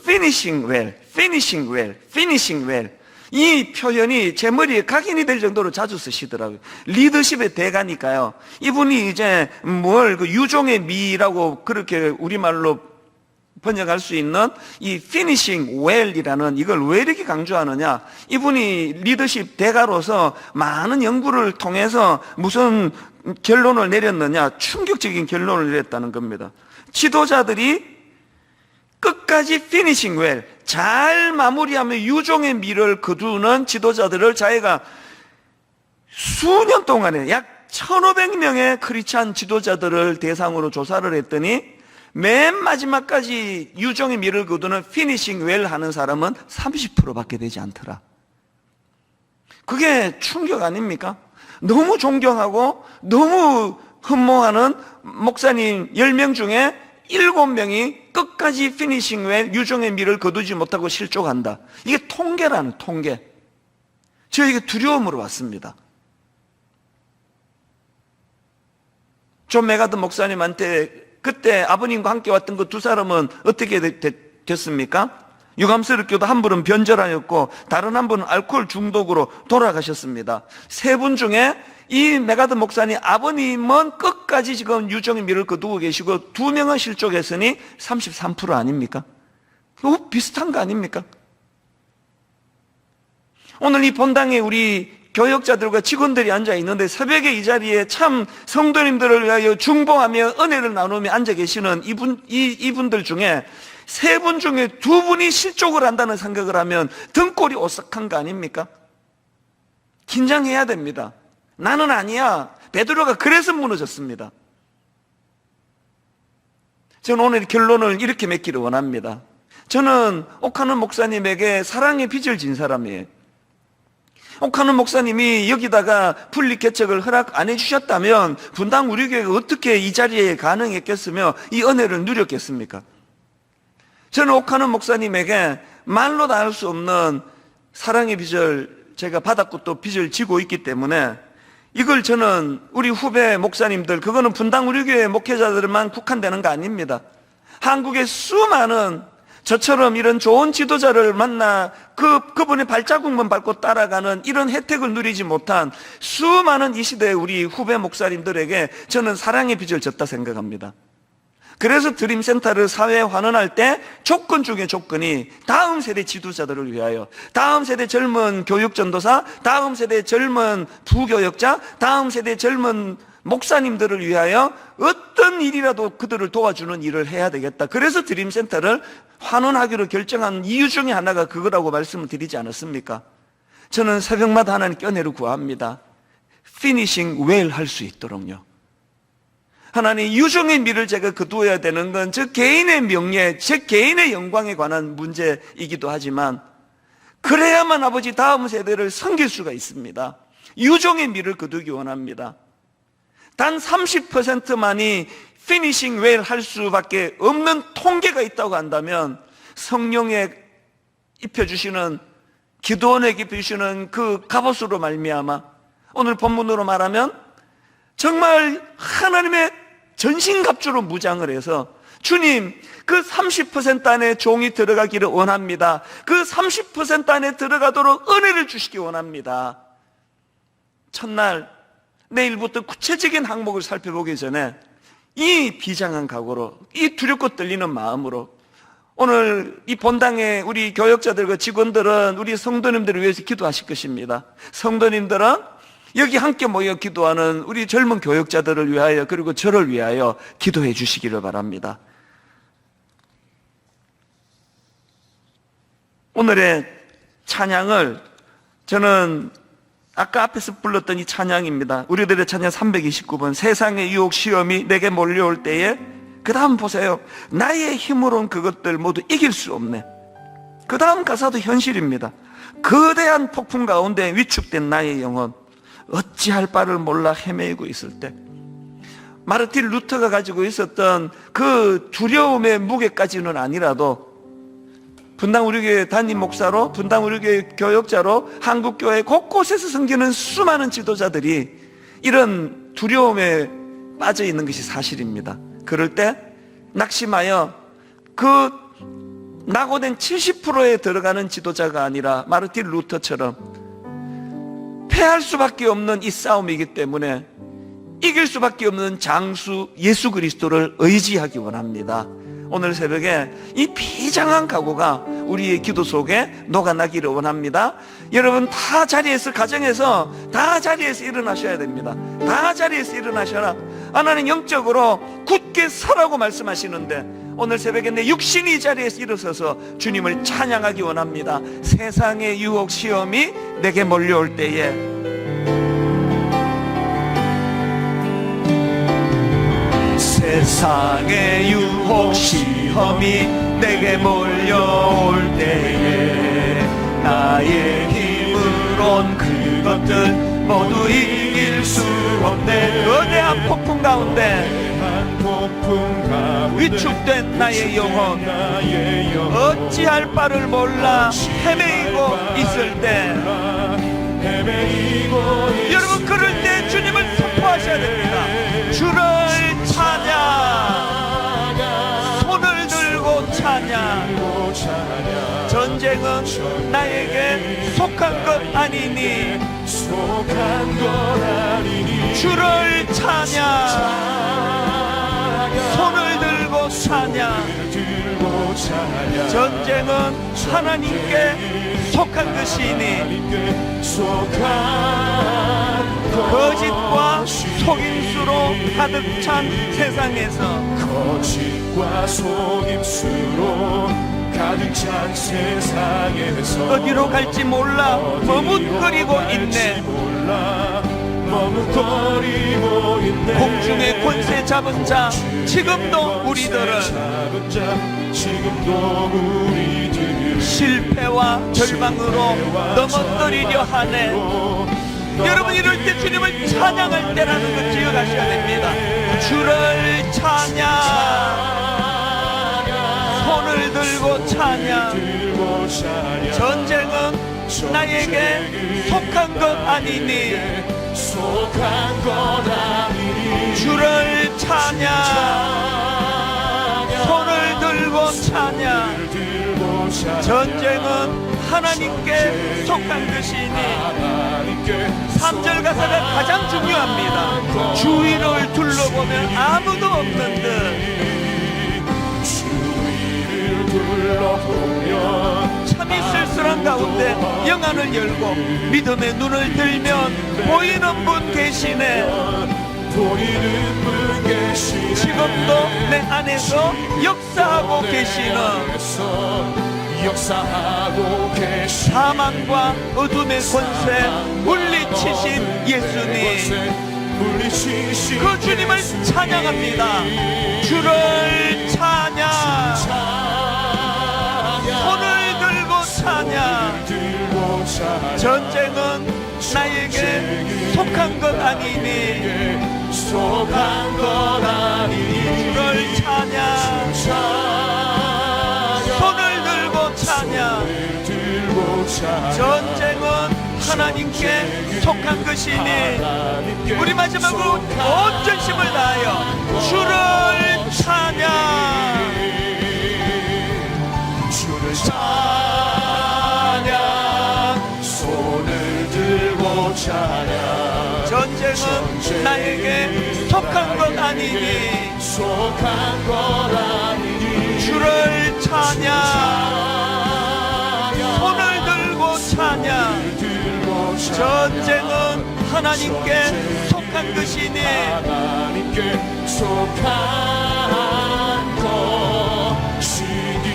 finishing well, finishing well, finishing well. 이 표현이 제 머리에 각인이 될 정도로 자주 쓰시더라고요. 리더십의 대가니까요. 이분이 이제 유종의 미라고 그렇게 우리말로 번역할 수 있는 이 finishing well이라는, 이걸 왜 이렇게 강조하느냐? 이분이 리더십 대가로서 많은 연구를 통해서 무슨 결론을 내렸느냐? 충격적인 결론을 내렸다는 겁니다. 지도자들이 끝까지 finishing well, 잘 마무리하며 유종의 미를 거두는 지도자들을 자기가 수년 동안에 약 1,500명의 크리스찬 지도자들을 대상으로 조사를 했더니 맨 마지막까지 유종의 미를 거두는 finishing well 하는 사람은 30%밖에 되지 않더라. 그게 충격 아닙니까? 너무 존경하고 너무 흠모하는 목사님 10명 중에 7명이 끝까지 피니싱 웰, 유종의 미를 거두지 못하고 실족한다. 이게 통계라는 통계. 저에게 두려움으로 왔습니다. 존 메가더 목사님한테 그때 아버님과 함께 왔던 그 두 사람은 어떻게 됐습니까? 유감스럽게도 한 분은 변절하였고 다른 한 분은 알코올 중독으로 돌아가셨습니다. 세 분 중에 이 메가더 목사님 아버님은 끝까지 지금 유종의 미를 거두고 계시고 2명은 실족했으니 33% 아닙니까? 그거 비슷한 거 아닙니까? 오늘 이 본당에 우리 교역자들과 직원들이 앉아 있는데 새벽에 이 자리에 참 성도님들을 위하여 중보하며 은혜를 나누며 앉아 계시는 이분들 중에 3분 중에 2분이 실족을 한다는 생각을 하면 등골이 오싹한 거 아닙니까? 긴장해야 됩니다. 나는 아니야. 베드로가 그래서 무너졌습니다. 저는 오늘 결론을 이렇게 맺기를 원합니다. 저는 옥하는 목사님에게 사랑의 빚을 진 사람이에요. 옥하는 목사님이 여기다가 분리 개척을 허락 안 해주셨다면 분당 우리 교회가 어떻게 이 자리에 가능했겠으며 이 은혜를 누렸겠습니까? 저는 옥하는 목사님에게 말로 다 할 수 없는 사랑의 빚을 제가 받았고 또 빚을 지고 있기 때문에 이걸 저는 우리 후배 목사님들, 그거는 분당 우리 교회 목회자들만 국한되는 거 아닙니다. 한국의 수많은 저처럼 이런 좋은 지도자를 만나 그분의 발자국만 밟고 따라가는 이런 혜택을 누리지 못한 수많은 이 시대의 우리 후배 목사님들에게 저는 사랑의 빚을 졌다 생각합니다. 그래서 드림센터를 사회에 환원할 때 조건 중에 조건이 다음 세대 지도자들을 위하여, 다음 세대 젊은 교육전도사, 다음 세대 젊은 부교역자, 다음 세대 젊은 목사님들을 위하여 어떤 일이라도 그들을 도와주는 일을 해야 되겠다. 그래서 드림센터를 환원하기로 결정한 이유 중에 하나가 그거라고 말씀을 드리지 않았습니까? 저는 새벽마다 하나님께 은혜를 구합니다. 피니싱 웰 할 수 있도록요. 하나님, 유종의 미를 제가 거두어야 되는 건 저 개인의 명예, 제 개인의 영광에 관한 문제이기도 하지만 그래야만 아버지 다음 세대를 섬길 수가 있습니다. 유종의 미를 거두기 원합니다. 단 30%만이 피니싱 웰 할 수밖에 없는 통계가 있다고 한다면 성령에 입혀주시는, 기도원에게 입혀주시는 그 갑옷으로 말미암아 오늘 본문으로 말하면 정말 하나님의 전신갑주로 무장을 해서 주님, 그 30% 안에 종이 들어가기를 원합니다. 그 30% 안에 들어가도록 은혜를 주시기 원합니다. 첫날, 내일부터 구체적인 항목을 살펴보기 전에 이 비장한 각오로, 이 두렵고 떨리는 마음으로 오늘 이 본당에 우리 교역자들과 직원들은 우리 성도님들을 위해서 기도하실 것입니다. 성도님들은 여기 함께 모여 기도하는 우리 젊은 교역자들을 위하여, 그리고 저를 위하여 기도해 주시기를 바랍니다. 오늘의 찬양을 저는 아까 앞에서 불렀던 이 찬양입니다. 우리들의 찬양 329번, 세상의 유혹 시험이 내게 몰려올 때에, 그 다음 보세요. 나의 힘으론 그것들 모두 이길 수 없네. 그 다음 가사도 현실입니다. 거대한 폭풍 가운데 위축된 나의 영혼, 어찌할 바를 몰라 헤매이고 있을 때, 마르틴 루터가 가지고 있었던 그 두려움의 무게까지는 아니라도 분당 우리교회 담임 목사로, 분당 우리교회 교역자로 한국교회 곳곳에서 섬기는 수많은 지도자들이 이런 두려움에 빠져 있는 것이 사실입니다. 그럴 때 낙심하여 그 낙오된 70%에 들어가는 지도자가 아니라 마르틴 루터처럼 패할 수밖에 없는 이 싸움이기 때문에 이길 수밖에 없는 장수 예수 그리스도를 의지하기 원합니다. 오늘 새벽에 이 비장한 각오가 우리의 기도 속에 녹아나기를 원합니다. 여러분 다 자리에서, 가정에서 다 자리에서 일어나셔야 됩니다. 다 자리에서 일어나셔라. 하나님 영적으로 굳게 서라고 말씀하시는데, 오늘 새벽에 내 육신이 이 자리에서 일어서서 주님을 찬양하기 원합니다. 세상의 유혹 시험이 내게 몰려올 때에, 세상의 유혹 시험이 내게 몰려올 때에, 나의 힘으론 그것들 모두 이길 수 없네. 거대한 폭풍 가운데 위축된 나의 영혼, 어찌할 바를 몰라 헤매이고 있을 때, 여러분 그럴 때 주님을 선포하셔야 됩니다. 주를 찬양, 손을 들고 찬양. 전쟁은 나에게 속한 것 아니니 주를 찬양, 손을 들고 찬양. 전쟁은 하나님께 속한 것이니 거짓과 속임수로 가득 찬 세상에서, 거짓과 속임수로 가득 찬 세상에서 어디로 갈지 몰라 머뭇거리고 있네. 공중의 권세 잡은 자, 지금도 우리들은 실패와 절망으로 넘어뜨리려 하네. 여러분 이럴 때 주님을 찬양할 때라는 것 기억하셔야 됩니다. 주를 찬양, 손을 들고 찬양. 전쟁은 나에게 속한 것 아니니 주를 찬양, 손을 들고 찬양. 전쟁은 하나님께 속한 것이니. 3절 가사가 가장 중요합니다. 주위를 둘러보면 아무도 없는 듯, 참이 쓸쓸한 가운데 영안을 열고 믿음의 눈을 들면 보이는 분 계시네. 지금도 내 안에서 역사하고 계시는 사망과 어둠의 권세 물리치신 예수님, 그 주님을 찬양합니다. 주를 찬양, 손을 들고 찬양. 전쟁은 나에게 속한 것 아니니 주를 찬양, 손을 들고 찬양. 전쟁은 하나님께 속한 것이니 우리 마지막으로 온 전심을 다하여 주를 찬양. 주를 찬양 손을 들고 찬양 전쟁은 나에게 속한 것 아니니 속한 것 아니니 주를 찬양 손을 들고 찬양. 전쟁은 하나님께 속한 것이니 하나님께 속한 것이니.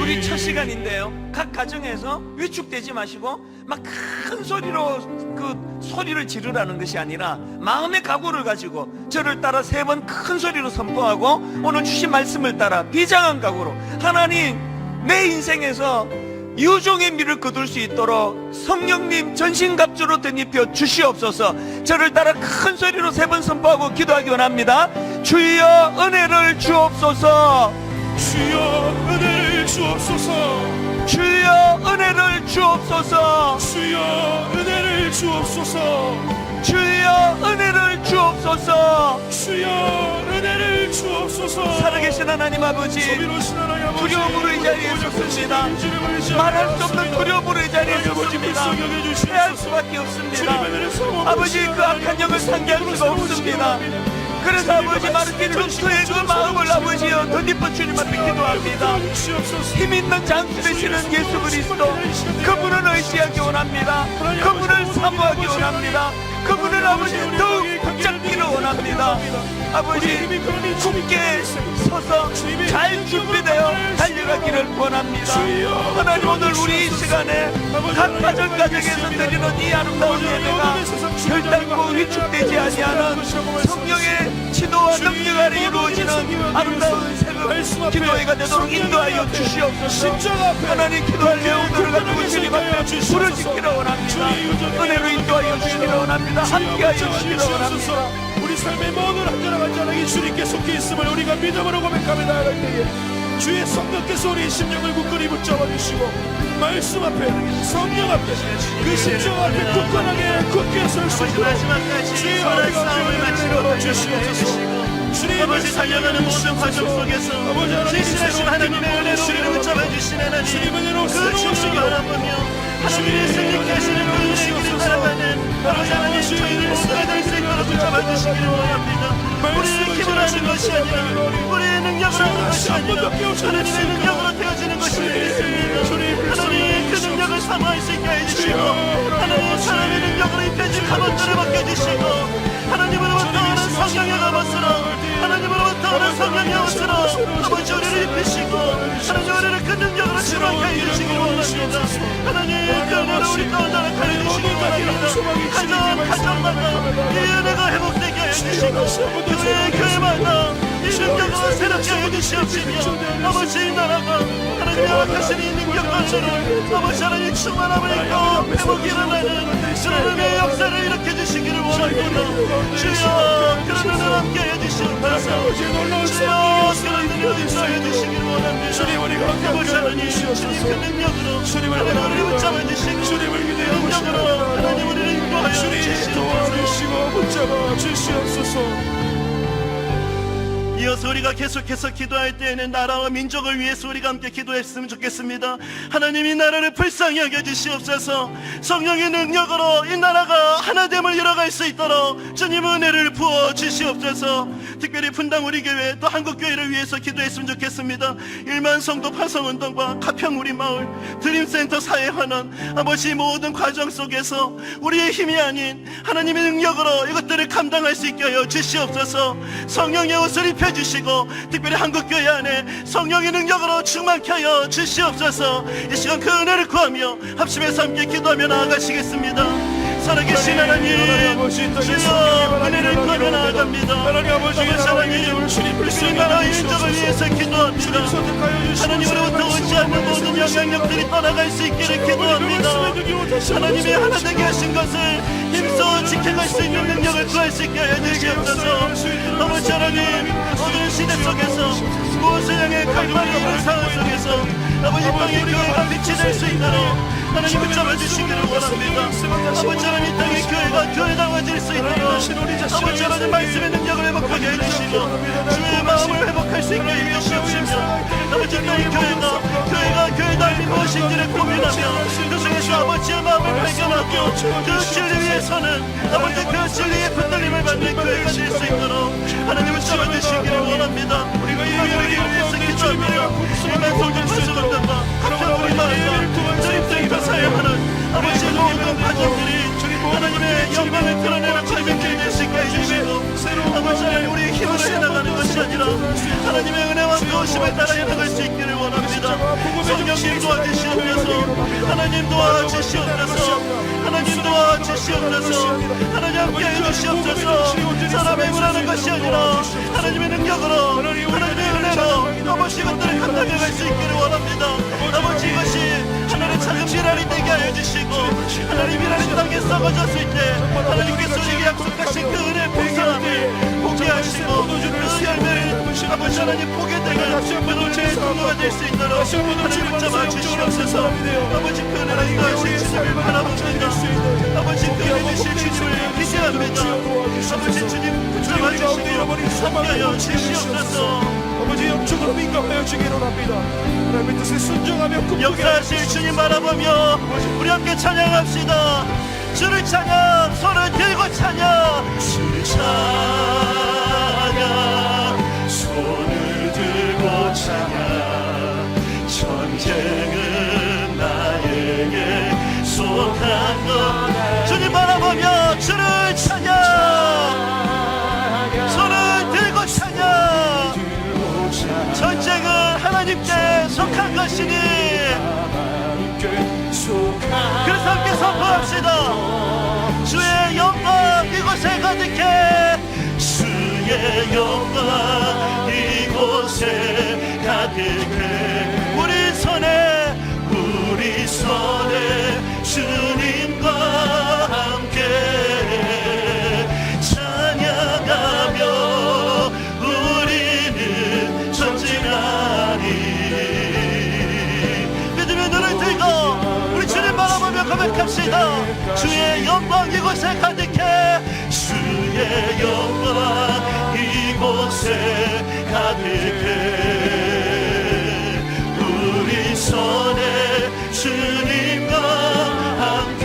우리 첫 시간인데요, 각 가정에서 위축되지 마시고 막 큰 소리로 그 소리를 지르라는 것이 아니라 마음의 각오를 가지고 저를 따라 3번 큰 소리로 선포하고 오늘 주신 말씀을 따라 비장한 각오로 하나님 내 인생에서 유종의 미를 거둘 수 있도록 성령님 전신갑주로 덧입혀 주시옵소서. 저를 따라 큰 소리로 3번 선포하고 기도하기 원합니다. 주여 은혜를 주옵소서. 주여 은혜를 주옵소서. 주여 은혜를 주옵소서. 주여 은혜를 주옵소서. 주여 은혜를 주옵소서. 주여 은혜를 주옵소서. 살아계신 하나님 아버지, 자비로우신 하나님 아버지, 두려움으로 이 자리에 섰습니다. 말할 수 없는 두려움으로 이 자리에 섰습니다. 해할 수밖에 없습니다. 아버지 그 악한 영을 상기할 수가 없습니다. 그래서 아버지 마르틴 루터의 그 마음을 아버지여 덧입어 주님 앞에 기도합니다. 힘 있는 장수 되시는 예수 그리스도, 그분을 의지하기 원합니다. 그분을 사모하기 원합니다. 그분을 아버지 더욱 붙잡기를 원합니다. 아버지 굳게 서서 잘 준비되어 달려가기를 원합니다. 하나님 오늘 우리 이 시간에 각 가정에서 드리는 이 아름다운 예배가 결단코 위축되지 아니하는 성령의 지도와 능력 아래 이루어지는 아름다운 새벽 기도회가 되도록 인도하여 주시옵소서. 하나님 기도할 내용들을 가지고 주님 앞에 부르짖기를 원합니다. 은혜로 인도하여 주시기를 원합니다. 함께하여 주시기를 원합니다. 우리 삶의 모든 한자락 한자락이 주님께 속해 있음을 우리가 믿음으로 고백하며 나아갈 때에 주의 성령께서 우리의 심령을 굳건히 붙잡아 주시고 말씀 앞에 성령 앞에 그 심정 앞에 굳건하게 굳게 설 수 있도록 주의 어리가 마치러 주시옵소서. 아버지 달려가는 모든 과정 속에서 진실하신 하나님의 은혜로 우리를 붙잡아 주신 하나님, 그 주님을 바라보며 하나님의 승리케 하시는 그 은혜의 길을 따라가는 아버지 하나님 저희를 모두가 될 수 있도록 붙잡아 주시기를 원합니다. 우리의 힘을 하는 것이 아니라 우리의 능력으로 하는 것이 아니라 하나님의 능력으로 되어지는 것을 믿습니다. 하나님 그 능력을 사모할 수 있게 해주시고 하나님 사람의 능력으로 입혀진 갑옷들을 벗겨주시고 하나님으로부터 오는 성령의 갑옷으로 하나님으로부터 오는 성령의 옷으로 아버지 우리를 입히시고 하나님 우리를 그 능력으로 충만케 해주시기를 원합니다. 하나님 그 은혜로 우리 가운데 나타내 주시기 바랍니다. 가정마다 이 은혜가 회복되게 해주시고 교회마다 이 능력으로 새롭게 해주시옵시며 아버지 나라가 하나님 약하신 이 능력만으로 아버지 하나님 충만함을 입고 회복이 일어나는 그런 은혜의 역사를 일으켜 주시기를 원합니다. 주여 그런 은혜를 함께 해주시옵소서. 주여 그런 은혜를 인도해 주시기를 원합니다. 아버지 하나님 주님 그 능력으로 하나님 우리를 붙잡아 주시고 능력으로 하나님 우리를 인도하여 주시옵소서. 붙잡아 주시옵소서. 이어서 우리가 계속해서 기도할 때에는 나라와 민족을 위해서 우리가 함께 기도했으면 좋겠습니다. 하나님 이 나라를 불쌍히 여겨주시옵소서. 성령의 능력으로 이 나라가 하나됨을 이뤄갈 수 있도록 주님 은혜를 부어주시옵소서. 특별히 분당 우리 교회 또 한국교회를 위해서 기도했으면 좋겠습니다. 1만 성도 파송운동과 가평 우리 마을 드림센터 사회환원 아버지 모든 과정 속에서 우리의 힘이 아닌 하나님의 능력으로 이것들을 감당할 수 있게 하여 주시옵소서. 성령의 옷을 입혀 주시고 특별히 한국교회 안에 성령의 능력으로 충만케 하여 주시옵소서. 이 시간 그 은혜를 구하며 합심해서 함께 기도하며 나아가시겠습니다. 살아계신 하나님 주여 은혜를 구하며 나아갑니다. 아버지 하나님 이 나라의 민족을 위해서 기도합니다. 하나님으로부터 오지 않는 모든 영향력들이 떠나갈 수 있기를 기도합니다. 하나님의 하나 되게 하신 것을 힘써 지켜갈 수 있는 능력을 구할 수 있게 해주시옵소서. 아버지 하나님 어두운 시대 속에서 무엇을 향해 갈망을 이룬 상황 속에서 아버지 땅의 교회가 빛이 될 수 있도록 하나님 붙잡아 주시기를 원합니다. 아버지 하나님 이 땅의 교회가 교회다워질 수 있도록 아버지 하나님 말씀의 능력을 회복하게 해주시고 주의 마음을 회복할 수 있게 해주시옵시며 아버지 하나님 교회가 교회다움이 무엇인지를 고민하며 그 중에서 아버지의 마음을 발견하고 그 진리 위에서는 아버지 그 진리의 붙들림을 받는 교회가 될 수 있도록 하나님 붙잡아 주시기를 원합니다. 우리가 이 위해서 기도합니다. 이만 성전 수준한다. 한편 우리 마음과 저립적인 사에 하는 아버지의 모든 가정들이 하나님의 영광을 드러내는 주님의 될 수 있게 해주시고 아버지 하나님 우리의 힘으로 해나가는 것이 아니라 하나님의 은혜와 도우심에 따라 해나갈 수 있기를 원합니다. 성령님 도와주시옵소서. 하나님 도와주시옵소서. 하나님 도와주시옵소서. 하나님 함께 해주시옵소서. 사람의 힘으로 것이 아니라 하나님의 능력으로 하나님의 은혜로 아버지 이것들을 감당해갈 수 있기를 원합니다. 아버지 이것이 하나님의 작은 미랄이 되게 하여 주시고 하나님 미랄이 땅에 썩어졌을 때 하나님께서 우리에게 약속하신 그 은혜의 풍성함을 보게 하시고 그 열매를 아버지 하나님 보게 되는 그들의 통로가 될 수 있도록 하나님 붙잡아 주시옵소서. 아버지 그 은혜를 인도하실 주님을 바라봅니다. 아버지 그 은혜를 주님을 기대합니다. 아버지 주님 붙잡아 주시고 함께하여 주시옵소서. 아버지 영적으로 민감하여 주기를 원합니다. 하나님의 뜻에 순종하며 역사하실 주님 바라보며 우리 함께 찬양합시다. 주를 찬양, 손을 들고 찬양. 주를 찬양, 손을 들고 찬양. 전쟁은 나에게 속한 것. 주님 바라보며 주를 찬양, 손을 들고 찬양. 전쟁은 하나님께 속한 것이니 그래서 함께 선포합시다. 주의 영광 이곳에 가득해. 주의 영광 이곳에 가득해. 우리 손에 주님과 함께 찬양하며 우리는 전진하니. 믿음의 눈을 들고 우리 주님 바라보며 고백합시다. 주의 영광 이곳에 가득해. 주의 영광 이곳에 가득해. 우리 손에 주님과 함께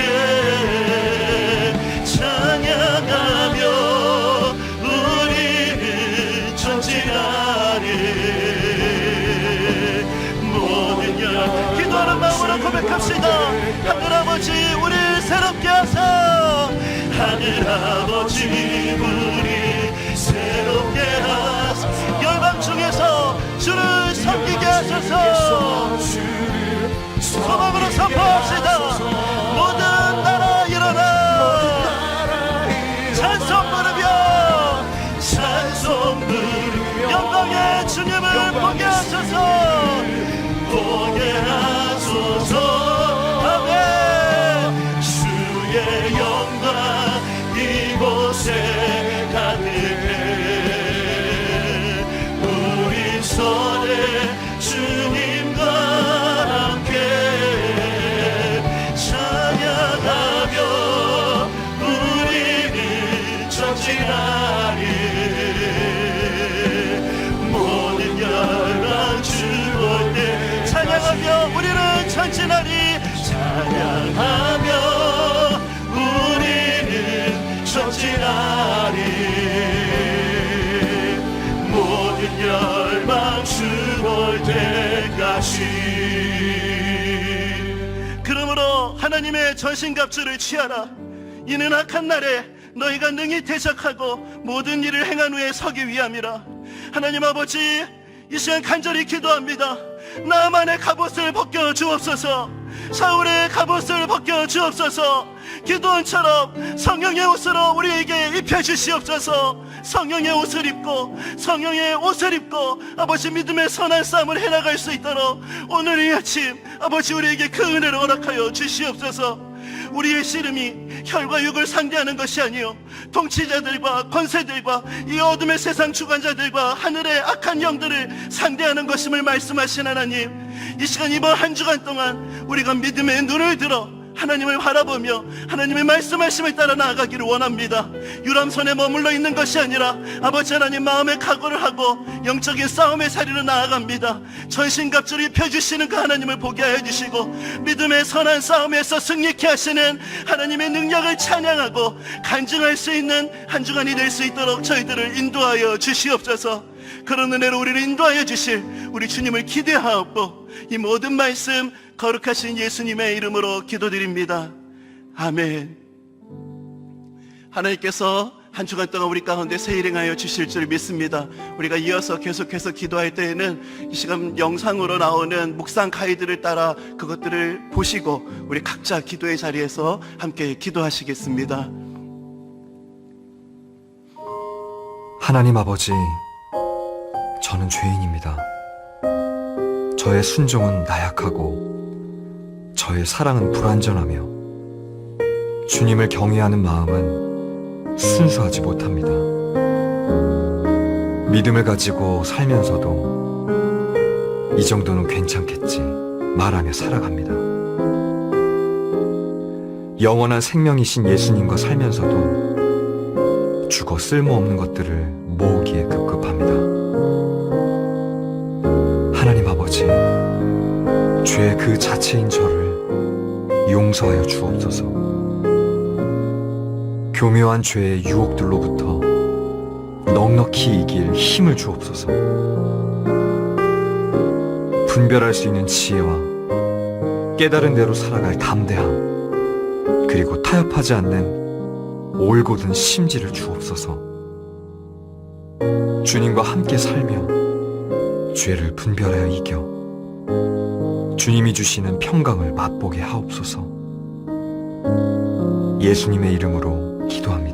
찬양하며 우리는 전진하리. 모든 영 기도하는 마음으로 고백합시다. 하늘아버지 우리를 새롭게 하사. 하늘아버지 우리 새롭게 하사. 열방 중에서 주를 섬기게 하소서. 소망으로 선포합시다. 모든 나라 일어나. 찬송 부르며 찬송 부르며 영광의 주님을 보게 하소서. 보게 하소서. 아멘. 주의 영광 이곳에 가득해. 우리 손에 주님과 함께 찬양하며 우리는 전진하리. 모든 열방 주볼 때 찬양하며 우리는 전진하리. 찬양하며 우리는 전진하리. 모든 열방 주볼 때까지. 그러므로 하나님의 전신갑주를 취하라. 이는 악한 날에 너희가 능히 대적하고 모든 일을 행한 후에 서기 위함이라. 하나님 아버지 이 시간 간절히 기도합니다. 나만의 갑옷을 벗겨 주옵소서. 사울의 갑옷을 벗겨 주옵소서. 기도원처럼 성령의 옷으로 우리에게 입혀주시옵소서. 성령의 옷을 입고 성령의 옷을 입고 아버지 믿음의 선한 싸움을 해나갈 수 있도록 오늘 이 아침 아버지 우리에게 그 은혜를 허락하여 주시옵소서. 우리의 씨름이 혈과 육을 상대하는 것이 아니요 통치자들과 권세들과 이 어둠의 세상 주관자들과 하늘의 악한 영들을 상대하는 것임을 말씀하신 하나님, 이 시간 이번 한 주간 동안 우리가 믿음의 눈을 들어 하나님을 바라보며 하나님의 말씀하심을 따라 나아가기를 원합니다. 유람선에 머물러 있는 것이 아니라 아버지 하나님 마음의 각오를 하고 영적인 싸움의 자리로 나아갑니다. 전신갑주를 펴주시는 그 하나님을 보게 하여 주시고 믿음의 선한 싸움에서 승리케 하시는 하나님의 능력을 찬양하고 간증할 수 있는 한 주간이 될 수 있도록 저희들을 인도하여 주시옵소서. 그런 은혜로 우리를 인도하여 주실 우리 주님을 기대하옵고 이 모든 말씀 거룩하신 예수님의 이름으로 기도드립니다. 아멘. 하나님께서 한 주간 동안 우리 가운데 새 일행하여 주실 줄 믿습니다. 우리가 이어서 계속해서 기도할 때에는 이 시간 영상으로 나오는 묵상 가이드를 따라 그것들을 보시고 우리 각자 기도의 자리에서 함께 기도하시겠습니다. 하나님 아버지, 저는 죄인입니다. 저의 순종은 나약하고 저의 사랑은 불완전하며 주님을 경외하는 마음은 순수하지 못합니다. 믿음을 가지고 살면서도 이 정도는 괜찮겠지 말하며 살아갑니다. 영원한 생명이신 예수님과 살면서도 죽어 쓸모없는 것들을 모으기에 급급합니다. 하나님 아버지, 죄 그 자체인 저를 용서하여 주옵소서. 교묘한 죄의 유혹들로부터 넉넉히 이길 힘을 주옵소서. 분별할 수 있는 지혜와 깨달은 대로 살아갈 담대함, 그리고 타협하지 않는 올곧은 심지를 주옵소서. 주님과 함께 살며 죄를 분별하여 이겨 주님이 주시는 평강을 맛보게 하옵소서. 예수님의 이름으로 기도합니다.